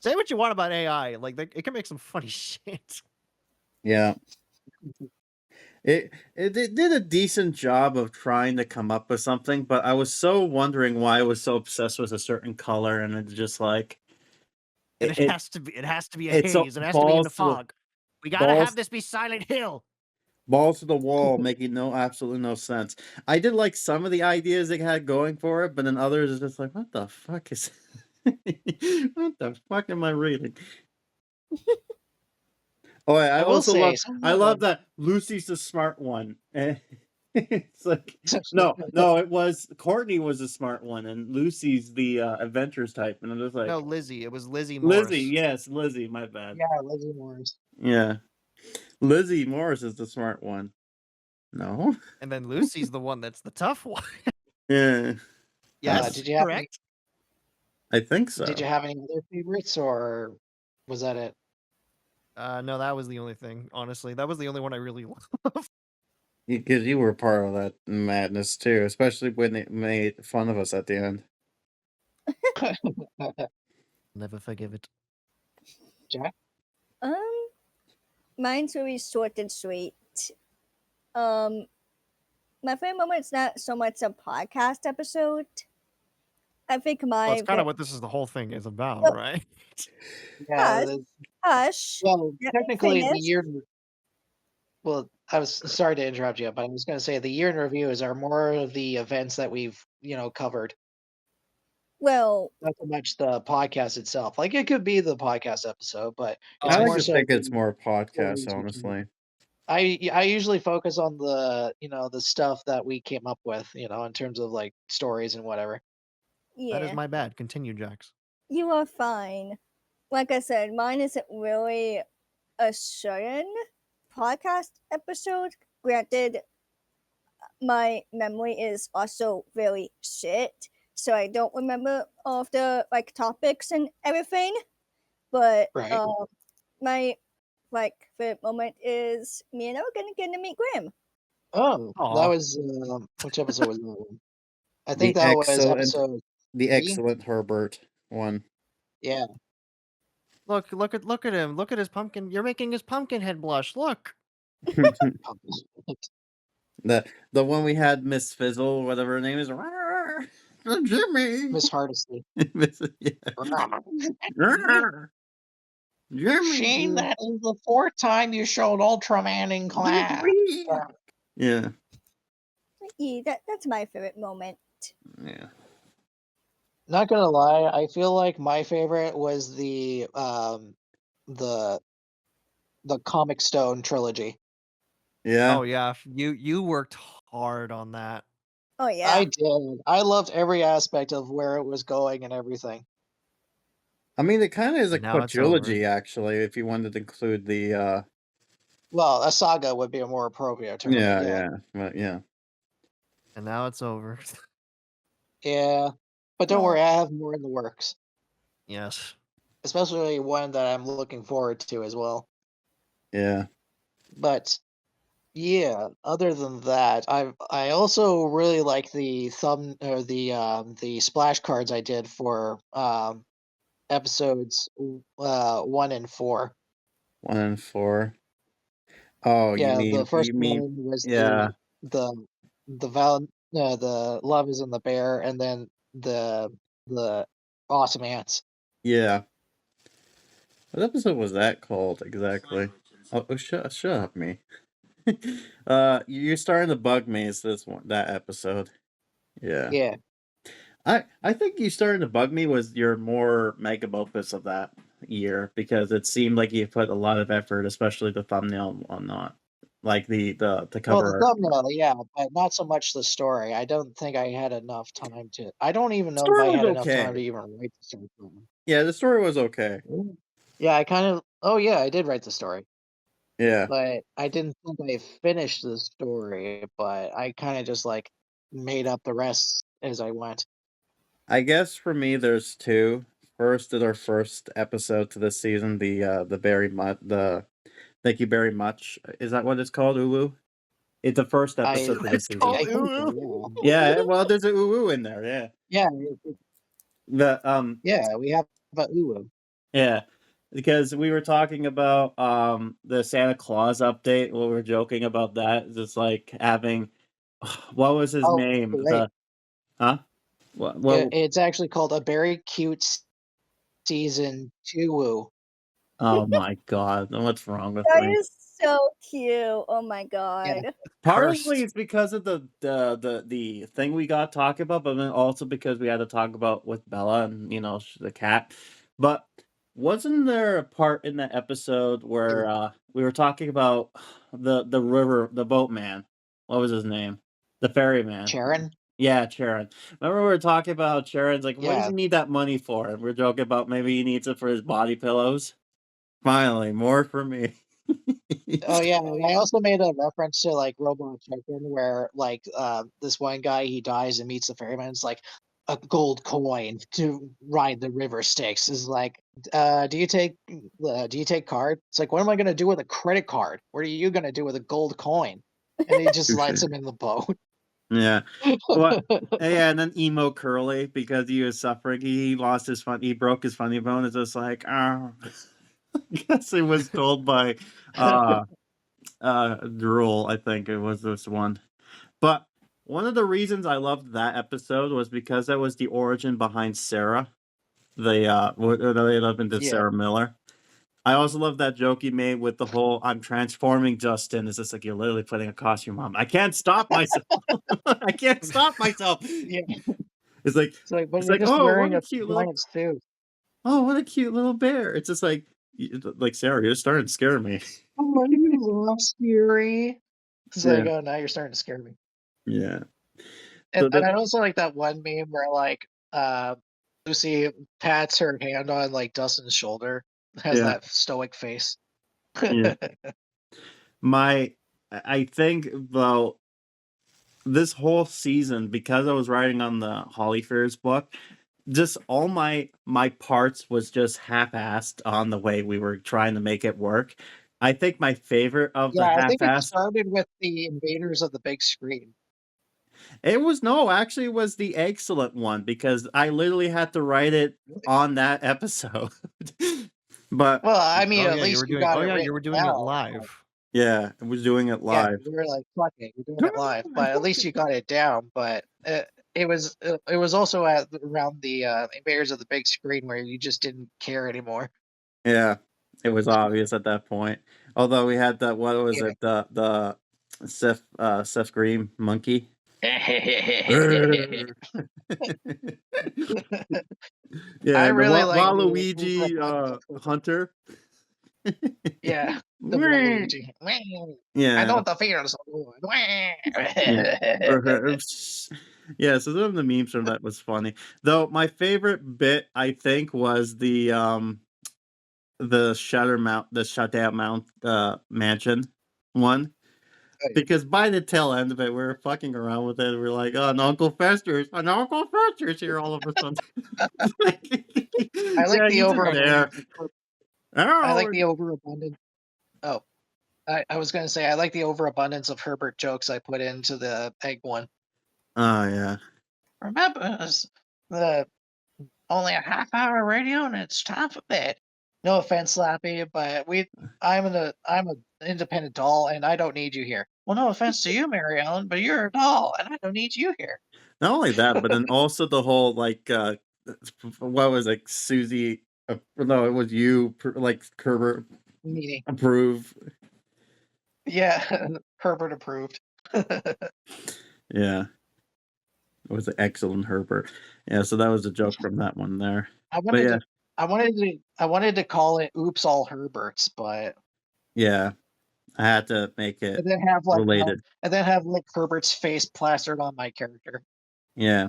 Say what you want about AI, like it can make some funny shit.
Yeah. It did a decent job of trying to come up with something, but I was so wondering why it was so obsessed with a certain color, and it's just like
And
it
has to be a
it's so
haze. It has to be in the
balls to the
fog. We gotta
balls
have this be Silent Hill.
balls to the wall, making absolutely no sense. I did like some of the ideas they had going for it, but then others is just like, what the fuck is what the fuck am I reading? Oh, I
will
also
say
love.
some of
I love
them-
that Lucy's the smart one. It's like no, it was Courtney was the smart one, and Lucy's the adventures type, and I'm just like
No, Lizzie. It was Lizzie Morris.
Lizzie. Yes, Lizzie. My bad.
Yeah, Lizzie Morris.
Yeah, Lizzie Morris is the smart one. No?
And then Lucy's the one that's the tough one.
Yeah.
Yes,
Did you have
correct.
I think so.
Did you have any other favorites, or was that it?
No, that was the only thing. Honestly, that was the only one I really loved.
Because you were part of that madness too, especially when they made fun of us at the end.
Never forgive it.
Jack?
Mine's really short and sweet. My favorite moment is not so much a podcast episode. I think
Well,
my
it's kind of what this is the whole thing is about,
Well-
right?
Yeah.
Hush.
Well,
Let me
technically, the
finish.
year. Well, I was sorry to interrupt you, but I was going to say the year in reviews are more of the events that we've covered,
Well,
not so much the podcast itself. Like it could be the podcast episode, but it's
I like
more
to
so.
think it's more
stories
podcast,
we
honestly.
I usually focus on the the stuff that we came up with, in terms of like stories and whatever.
yeah.
That is my bad. Continue, Jax.
You are fine. Like I said, mine isn't really a certain podcast episode. Granted, my memory is also very shit, so I don't remember all of the like topics and everything. But
Right.
my favorite moment is me and I were gonna get to meet Grim.
Oh,
Aw.
that was which episode was that one? I
The
think that was
excellent-
episode.
The
3?
excellent Herbert one.
Yeah.
Look at him. Look at his pumpkin. You're making his pumpkin head blush. Look.
The one we had Miss Fizzle, whatever her name is. Jimmy.
Miss Hardesty.
Jimmy.
Shane, that is the 4th time you showed Ultraman in class.
Yeah.
Yeah, that's my favorite moment.
Yeah.
Not gonna lie, I feel like my favorite was the Comic Stone trilogy.
Yeah.
Oh yeah, you worked hard on that.
Oh yeah.
I did. I loved every aspect of where it was going and everything.
I mean, it kind of is a
Now it's over.
quadrilogy, actually, if you wanted to include the.
Well, a saga would be a more appropriate term.
Yeah. But yeah.
And now it's over.
Yeah. But don't worry, I have more in the works.
Yes.
Especially one that I'm looking forward to as well.
Yeah.
But yeah, other than that, I also really like the the splash cards I did for episodes 1 and 4.
1 and 4. Oh,
Yeah,
you
the first
mean
one was
yeah.
the love is in the bear, and then the awesome ants.
Yeah. What episode was that called exactly? Oh, shut up, me. You're starting to bug me. It's that episode. Yeah.
Yeah.
I think you starting to bug me was your more mega opus of that year, because it seemed like you put a lot of effort, especially the thumbnail on that. Like the
Well,
cover
the
art.
thumbnail, yeah, but not so much the story. I don't think I had enough time to. I don't even know if
Story
I
was
had enough time
okay.
to even write the story.
Yeah, the story was okay.
Yeah, I kind of. Oh yeah, I did write the story,
Yeah.
but I didn't think I finished the story. But I kind of just like made up the rest as I went.
I guess for me, there's two. First is our first episode to this season, the very much the thank you very much. Is that what it's called, Ulu? It's the first episode to this
It's called
season.
Ulu.
Yeah, well, there's a Ulu in there. Yeah.
Yeah,
The
we have about Ulu.
Yeah, because we were talking about the Santa Claus update. We were joking about that. Just like having what was his name?
Right.
Huh? What?
It's actually called A Very Cute Season 2.
Oh my God! What's wrong with
That
me?
is so cute. Oh my god.
Partly it's because of the thing we got talking about, but then also because we had to talk about with Bella and the cat. But wasn't there a part in the episode where we were talking about the river, the boatman? What was his name? The ferryman.
Charon?
Yeah, Charon. Remember we were talking about Charon's like, what does
Yeah.
he need that money for? And we're joking about maybe he needs it for his body pillows. Finally, more for me.
Oh yeah, and I also made a reference to like Robot Chicken, where like this one guy he dies and meets the ferryman. It's like a gold coin to ride the river Styx. Is like, do you take card? It's like, what am I gonna do with a credit card? What are you gonna do with a gold coin? And he just lets him in the boat.
Yeah. What? Yeah, and then emo Curly, because he was suffering, he lost his he broke his funny bone. It's just like, oh, I guess it was told by Drool, I think it was this one. But one of the reasons I loved that episode was because that was the origin behind Sarah. What they up into
Yeah.
Sarah Miller. I also love that joke he made with the whole "I'm transforming Justin." It's just like you're literally putting a costume on. I can't stop myself. I can't stop myself.
Yeah.
It's like
But you're just
oh,
wearing
what a
a
cute little
giant suit.
bear. It's just like Sarah, you're starting to scare me.
Oh, you love scary. It's like,
Yeah,
oh, now you're starting to scare me.
yeah.
And,
So
and I also like that one meme where like Lucy pats her hand on like Dustin's shoulder, has
yeah,
that stoic face.
yeah. I think though this whole season, because I was writing on the Holly Fears book, just all my parts was just half-assed on the way we were trying to make it work. I think my favorite of the
Yeah, I think it
half-assed
started with the invaders of the big screen.
it was no, actually it was the excellent one because I literally had to write it on that episode. But
Well, I mean,
Oh
at
yeah, you were
least you
doing.
got
Oh
it
yeah, you
written
were doing it
down.
live.
yeah, I was doing it
Yeah,
live.
we were like, fuck it, we're doing it live. But at least you got it down. But it was also at around the invaders of the big screen where you just didn't care anymore.
Yeah, it was obvious at that point. Although we had that, what was
Yeah.
it? The Seth Green monkey. Yeah,
I
and the
really like the
Waluigi hunter.
yeah, the
Meh.
Waluigi. I
Yeah,
don't fear so
yeah. Yeah, so some of the memes from that was funny. Though my favorite bit, I think, was the Shutdown Mount mansion one. Because by the tail end of it, we were fucking around with it. We're like, oh, an Uncle Fester's here all of a sudden.
I like
Yeah,
the
he's just there.
overabundance. I like
Oh,
the overabundance. Oh, I was gonna say I like the overabundance of Herbert jokes I put into the egg one.
oh yeah.
Remember, it's the only a half-hour radio, and it's time for bed. No offense, Slappy, but I'm an independent doll, and I don't need you here. Well, no offense to you, Mary Ellen, but you're a doll, and I don't need you here.
Not only that, but then also the whole like, what was it, Susie? No, it was you, like Herbert
Meaning,
approve.
yeah, Herbert approved.
Yeah, it was an excellent Herbert. Yeah, so that was a joke from that one there.
I
But
wanted
yeah,
to, I wanted to call it "Oops, all Herberts," but
yeah, I had to make it
and then have like
related.
and then have like Herbert's face plastered on my character.
Yeah,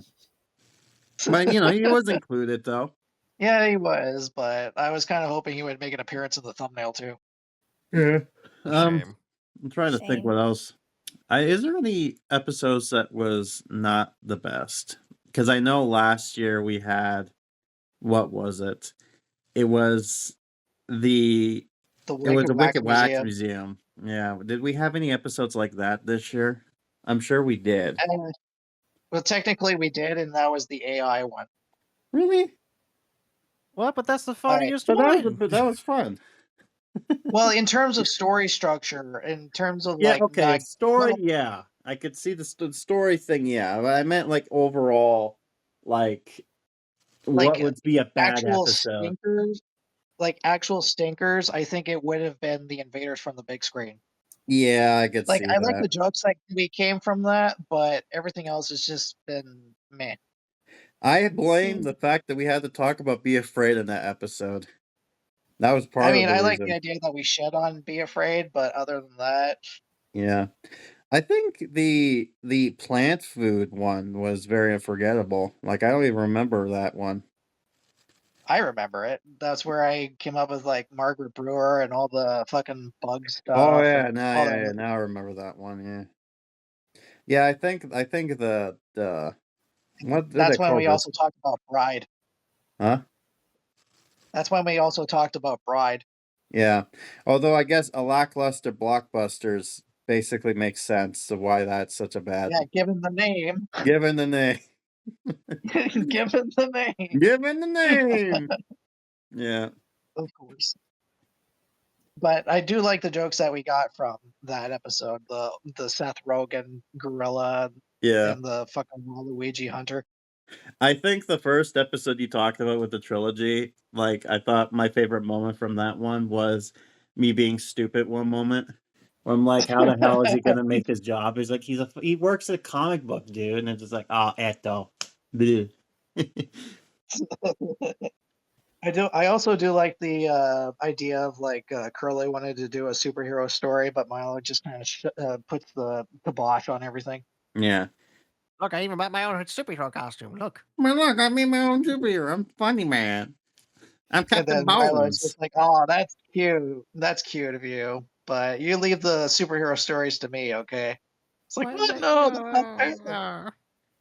but he was included though.
Yeah, he was, but I was kind of hoping he would make an appearance in the thumbnail too.
Yeah.
Shame.
I'm trying to think
Shame.
what else. Is there any episodes that was not the best? Because I know last year we had, what was it? It was the
The
it was
Wicked
the
Wax
Wicked Wax
Museum.
Museum. Yeah. Did we have any episodes like that this year? I'm sure we did.
Well, technically we did, and that was the AI one.
Really?
What? But that's the
All right.
funniest
But
one.
that was fun.
Well, in terms of story structure, in terms of
Yeah.
like
Okay.
not
Story.
well,
Yeah, I could see the story thing. Yeah, but I meant like overall, like what
like
would be a bad
actual
episode?
stinkers, I think it would have been the invaders from the big screen.
Yeah, I could
Like
see
I like
that.
the jokes that we came from that, but everything else has just been meh.
I blame
Mm.
the fact that we had to talk about Be Afraid in that episode. That was
I
part of
mean,
the
I like the
reason.
idea that we shed on Be Afraid, but other than that,
Yeah. I think the plant food one was very unforgettable. Like I don't even remember that one.
I remember it. That's where I came up with like Margaret Brewer and all the fucking bug
Oh
stuff
yeah,
and all that.
now I remember that one. Yeah. I think the what did they
That's when
call
we
this?
also talked about Bride.
Huh?
That's when we also talked about Bride.
Yeah. Although I guess a lackluster blockbusters basically makes sense of why that's such a bad.
Yeah, given the name.
Given the name.
Given the name.
Given the name. Yeah.
Of course. But I do like the jokes that we got from that episode. The Seth Rogen gorilla
Yeah.
and the fucking Waluigi hunter.
I think the first episode you talked about with the trilogy, like I thought my favorite moment from that one was me being stupid one moment. Where I'm like, how the hell is he gonna make his job? He's like, he works at a comic book, dude, and it's just like, oh, eto. Bleh.
I also do like the idea of like Curly wanted to do a superhero story, but Milo just kind of puts the kibosh on everything.
Yeah.
Look, I even bought my own superhero costume. Look.
Well, look, I made my own superhero. I'm funny, man. I'm
And
Captain
then Milo's
Bones.
just like, "Oh, that's cute. That's cute of you, but you leave the superhero stories to me, okay?" It's like, "What? No, that's not fair."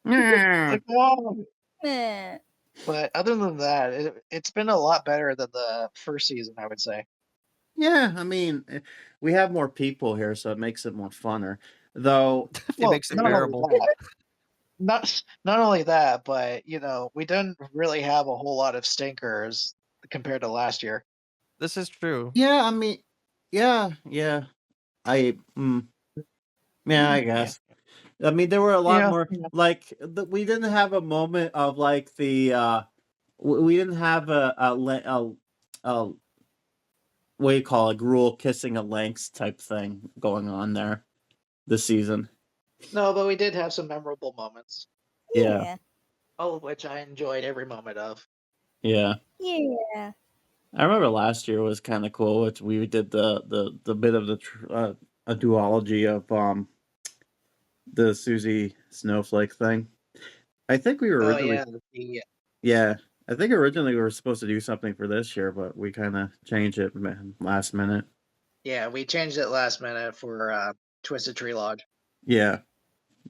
Yeah.
Like, no.
Eh.
But other than that, it's been a lot better than the first season, I would say.
Yeah, I mean, we have more people here, so it makes it more funner. Though,
It makes it
not only
bearable.
that, not only that, but you know, we didn't really have a whole lot of stinkers compared to last year.
This is true.
yeah, I mean, yeah, I, yeah, I guess. I mean, there were a lot
Yeah,
more.
yeah.
Like, we didn't have a moment of like we didn't have a what do you call it, Gruel kissing a Lynx type thing going on there this season.
No, but we did have some memorable moments,
Yeah,
Yeah.
all of which I enjoyed every moment of.
yeah.
Yeah.
I remember last year was kind of cool. Which we did the bit of a duology of the Susie Snowflake thing. I think we were
Oh
originally
yeah, the
yeah. I think originally we were supposed to do something for this year, but we kind of changed it last minute.
yeah, we changed it last minute for Twisted Tree Lodge.
Yeah.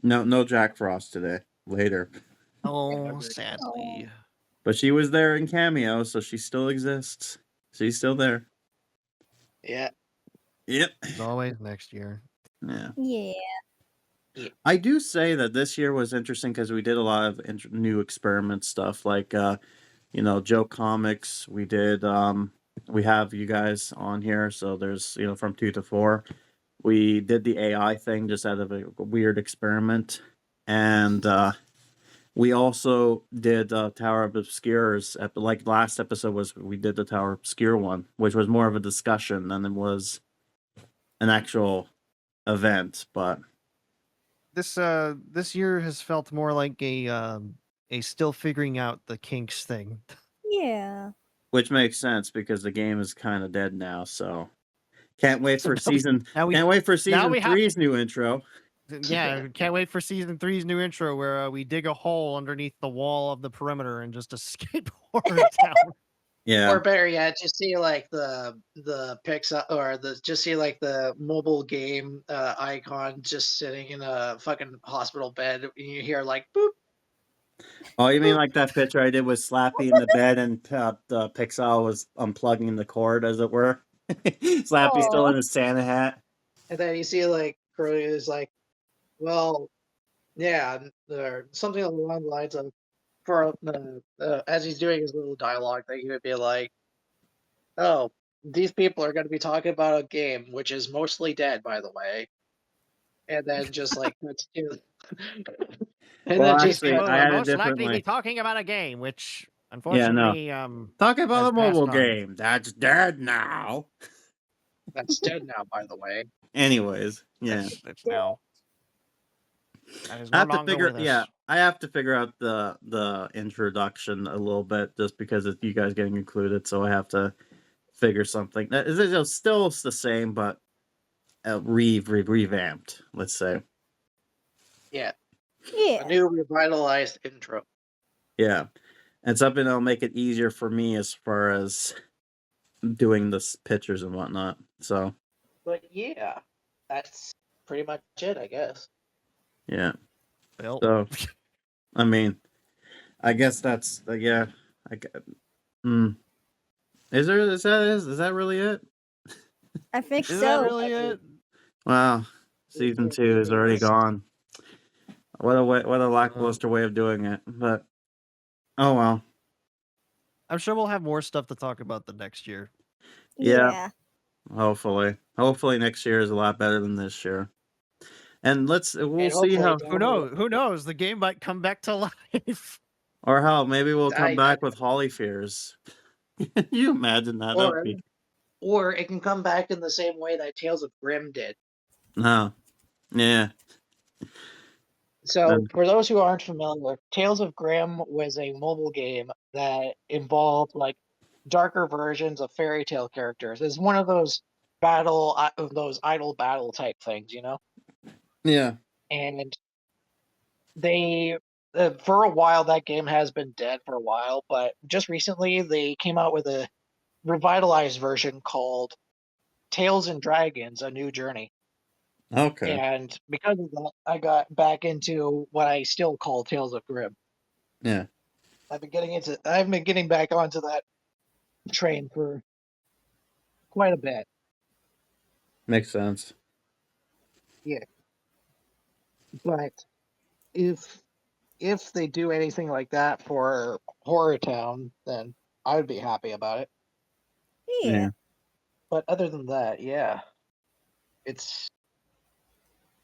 No Jack Frost today. Later.
Oh,
agreed.
sadly.
But she was there in cameo, so she still exists. She's still there.
Yeah,
Yep.
As always, next year.
Yeah.
Yeah.
I do say that this year was interesting because we did a lot of new experiment stuff, like Joe Comics. We did we have you guys on here, so there's from 2 to 4. We did the AI thing just out of a weird experiment, and we also did Tower of Obscures. Like last episode we did the Tower of Obscure one, which was more of a discussion than it was an actual event. But
this year has felt more like a still figuring out the kinks thing.
Yeah.
which makes sense because the game is kind of dead now. So can't wait for
now we-
Can't wait for
now
season
we have-
3's new intro.
Yeah, can't wait for season 3's new intro where we dig a hole underneath the wall of the perimeter and just escape horror town.
Yeah.
or better yet, just see like the Pixar or just see like the mobile game icon just sitting in a fucking hospital bed. And you hear like boop.
Oh, you mean like that picture I did with Slappy in the bed and Pixel was unplugging the cord, as it were? Slappy's still in his Santa hat.
And then you see like Curly is like, well, yeah, or something along the lines of for as he's doing his little dialogue thing, he would be like, "Oh, these people are going to be talking about a game which is mostly dead, by the way," and then just like cuts to, and
Well,
then just
actually,
cut.
I had it
most likely
differently.
be talking about a game, which unfortunately,
Talking about
has
a mobile
passed on.
game that's dead now.
That's dead now, by the way.
Anyways, yeah.
It's now. That is
I
no
have to
longer
figure.
with us.
Yeah, I have to figure out the introduction a little bit just because of you guys getting included. So I have to figure something. It's still the same, but revamped. Let's say.
Yeah,
Yeah.
a new revitalized intro.
Yeah. and something that'll make it easier for me as far as doing the pictures and whatnot. So,
But yeah, that's pretty much it, I guess.
yeah.
Well,
So, I mean, I guess that's yeah. Is that really it?
I think
is
so.
that really it?
Wow, season 2 is already gone. What a lackluster way of doing it. But oh well.
I'm sure we'll have more stuff to talk about the next year.
Yeah. Hopefully next year is a lot better than this year. And we'll see how.
Who knows? The game might come back to life.
Or hell, maybe we'll come back with Holly Fears. Can you imagine that?
Or it can come back in the same way that Tales of Grimm did.
No. Yeah.
So, for those who aren't familiar, Tales of Grimm was a mobile game that involved like darker versions of fairy tale characters. It's one of those idle battle type things, you know?
Yeah.
And they, for a while, that game has been dead for a while, but just recently they came out with a revitalized version called Tales and Dragons: A New Journey.
Okay.
And because of that, I got back into what I still call Tales of Grimm.
Yeah.
I've been getting back onto that train for quite a bit.
Makes sense.
Yeah. But if they do anything like that for HorrorTown, then I would be happy about it.
Yeah.
But other than that, yeah. It's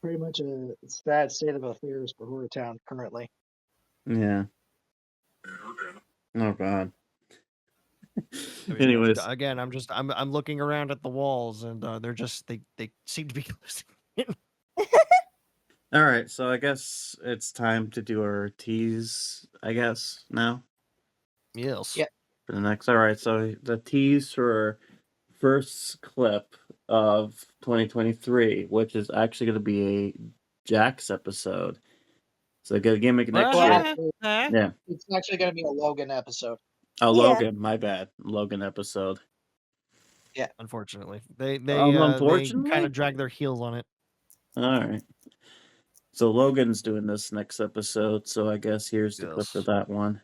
pretty much a sad state of affairs for HorrorTown currently.
Yeah. Oh god.
I mean,
Anyways,
again, I'm looking around at the walls, and they seem to be closing in.
all right. So I guess it's time to do our tease. I guess now.
Yes.
Yeah.
For the next. All right. So the tease for first clip of 2023, which is actually going to be a Jax episode. So good gimmick next year.
Actually,
Yeah.
it's actually going to be a Logan episode.
Oh, Logan. My bad. Logan episode.
Yeah.
Unfortunately, they
unfortunately
kind of drag their heels on it.
All right. So Logan's doing this next episode. So I guess here's the clip for that one.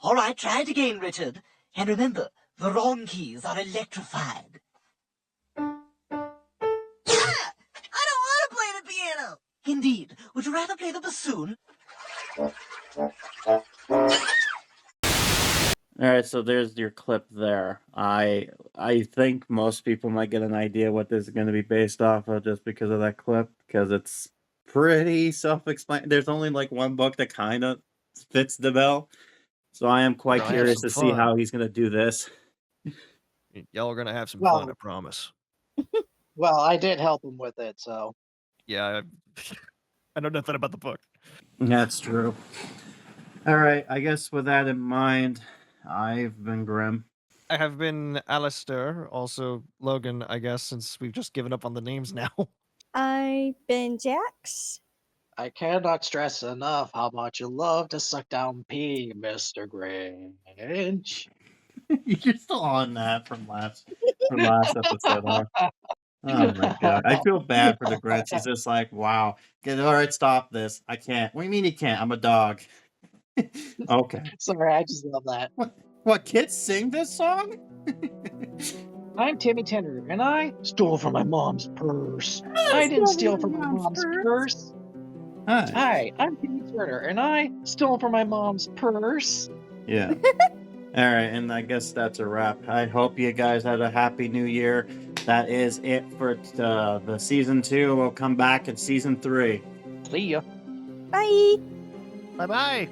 All right, try it again, Richard. And remember, the wrong keys are electrified. I don't want to play the piano. Indeed. Would you rather play the bassoon?
All right, so there's your clip there. I think most people might get an idea what this is going to be based off of just because of that clip, because it's pretty self-explanatory. There's only like one book that kind of fits the bill, so I am quite curious to see how he's going to do this.
Y'all are going to have some fun, I promise.
Well, I did help him with it, so.
Yeah, I know nothing about the book.
That's true. All right, I guess with that in mind, I've been Grim.
I have been Alistair, also Logan, I guess, since we've just given up on the names now.
I've been Jax.
I cannot stress enough how much you love to suck down pee, Mr. Grinch.
You're still on that from last episode, huh? Oh my god. I feel bad for the Grinch. He's just like, wow. All right, stop this. I can't. What do you mean you can't? I'm a dog. Okay.
Sorry, I just love that.
What kids sing this song?
I'm Timmy Tenner, and I stole from my mom's purse. I didn't steal from my mom's purse. Hi, I'm Timmy Turner, and I stole from my mom's purse.
Yeah. All right, and I guess that's a wrap. I hope you guys had a happy new year. That is it for the season 2. We'll come back in season 3.
See ya.
Bye.
Bye-bye.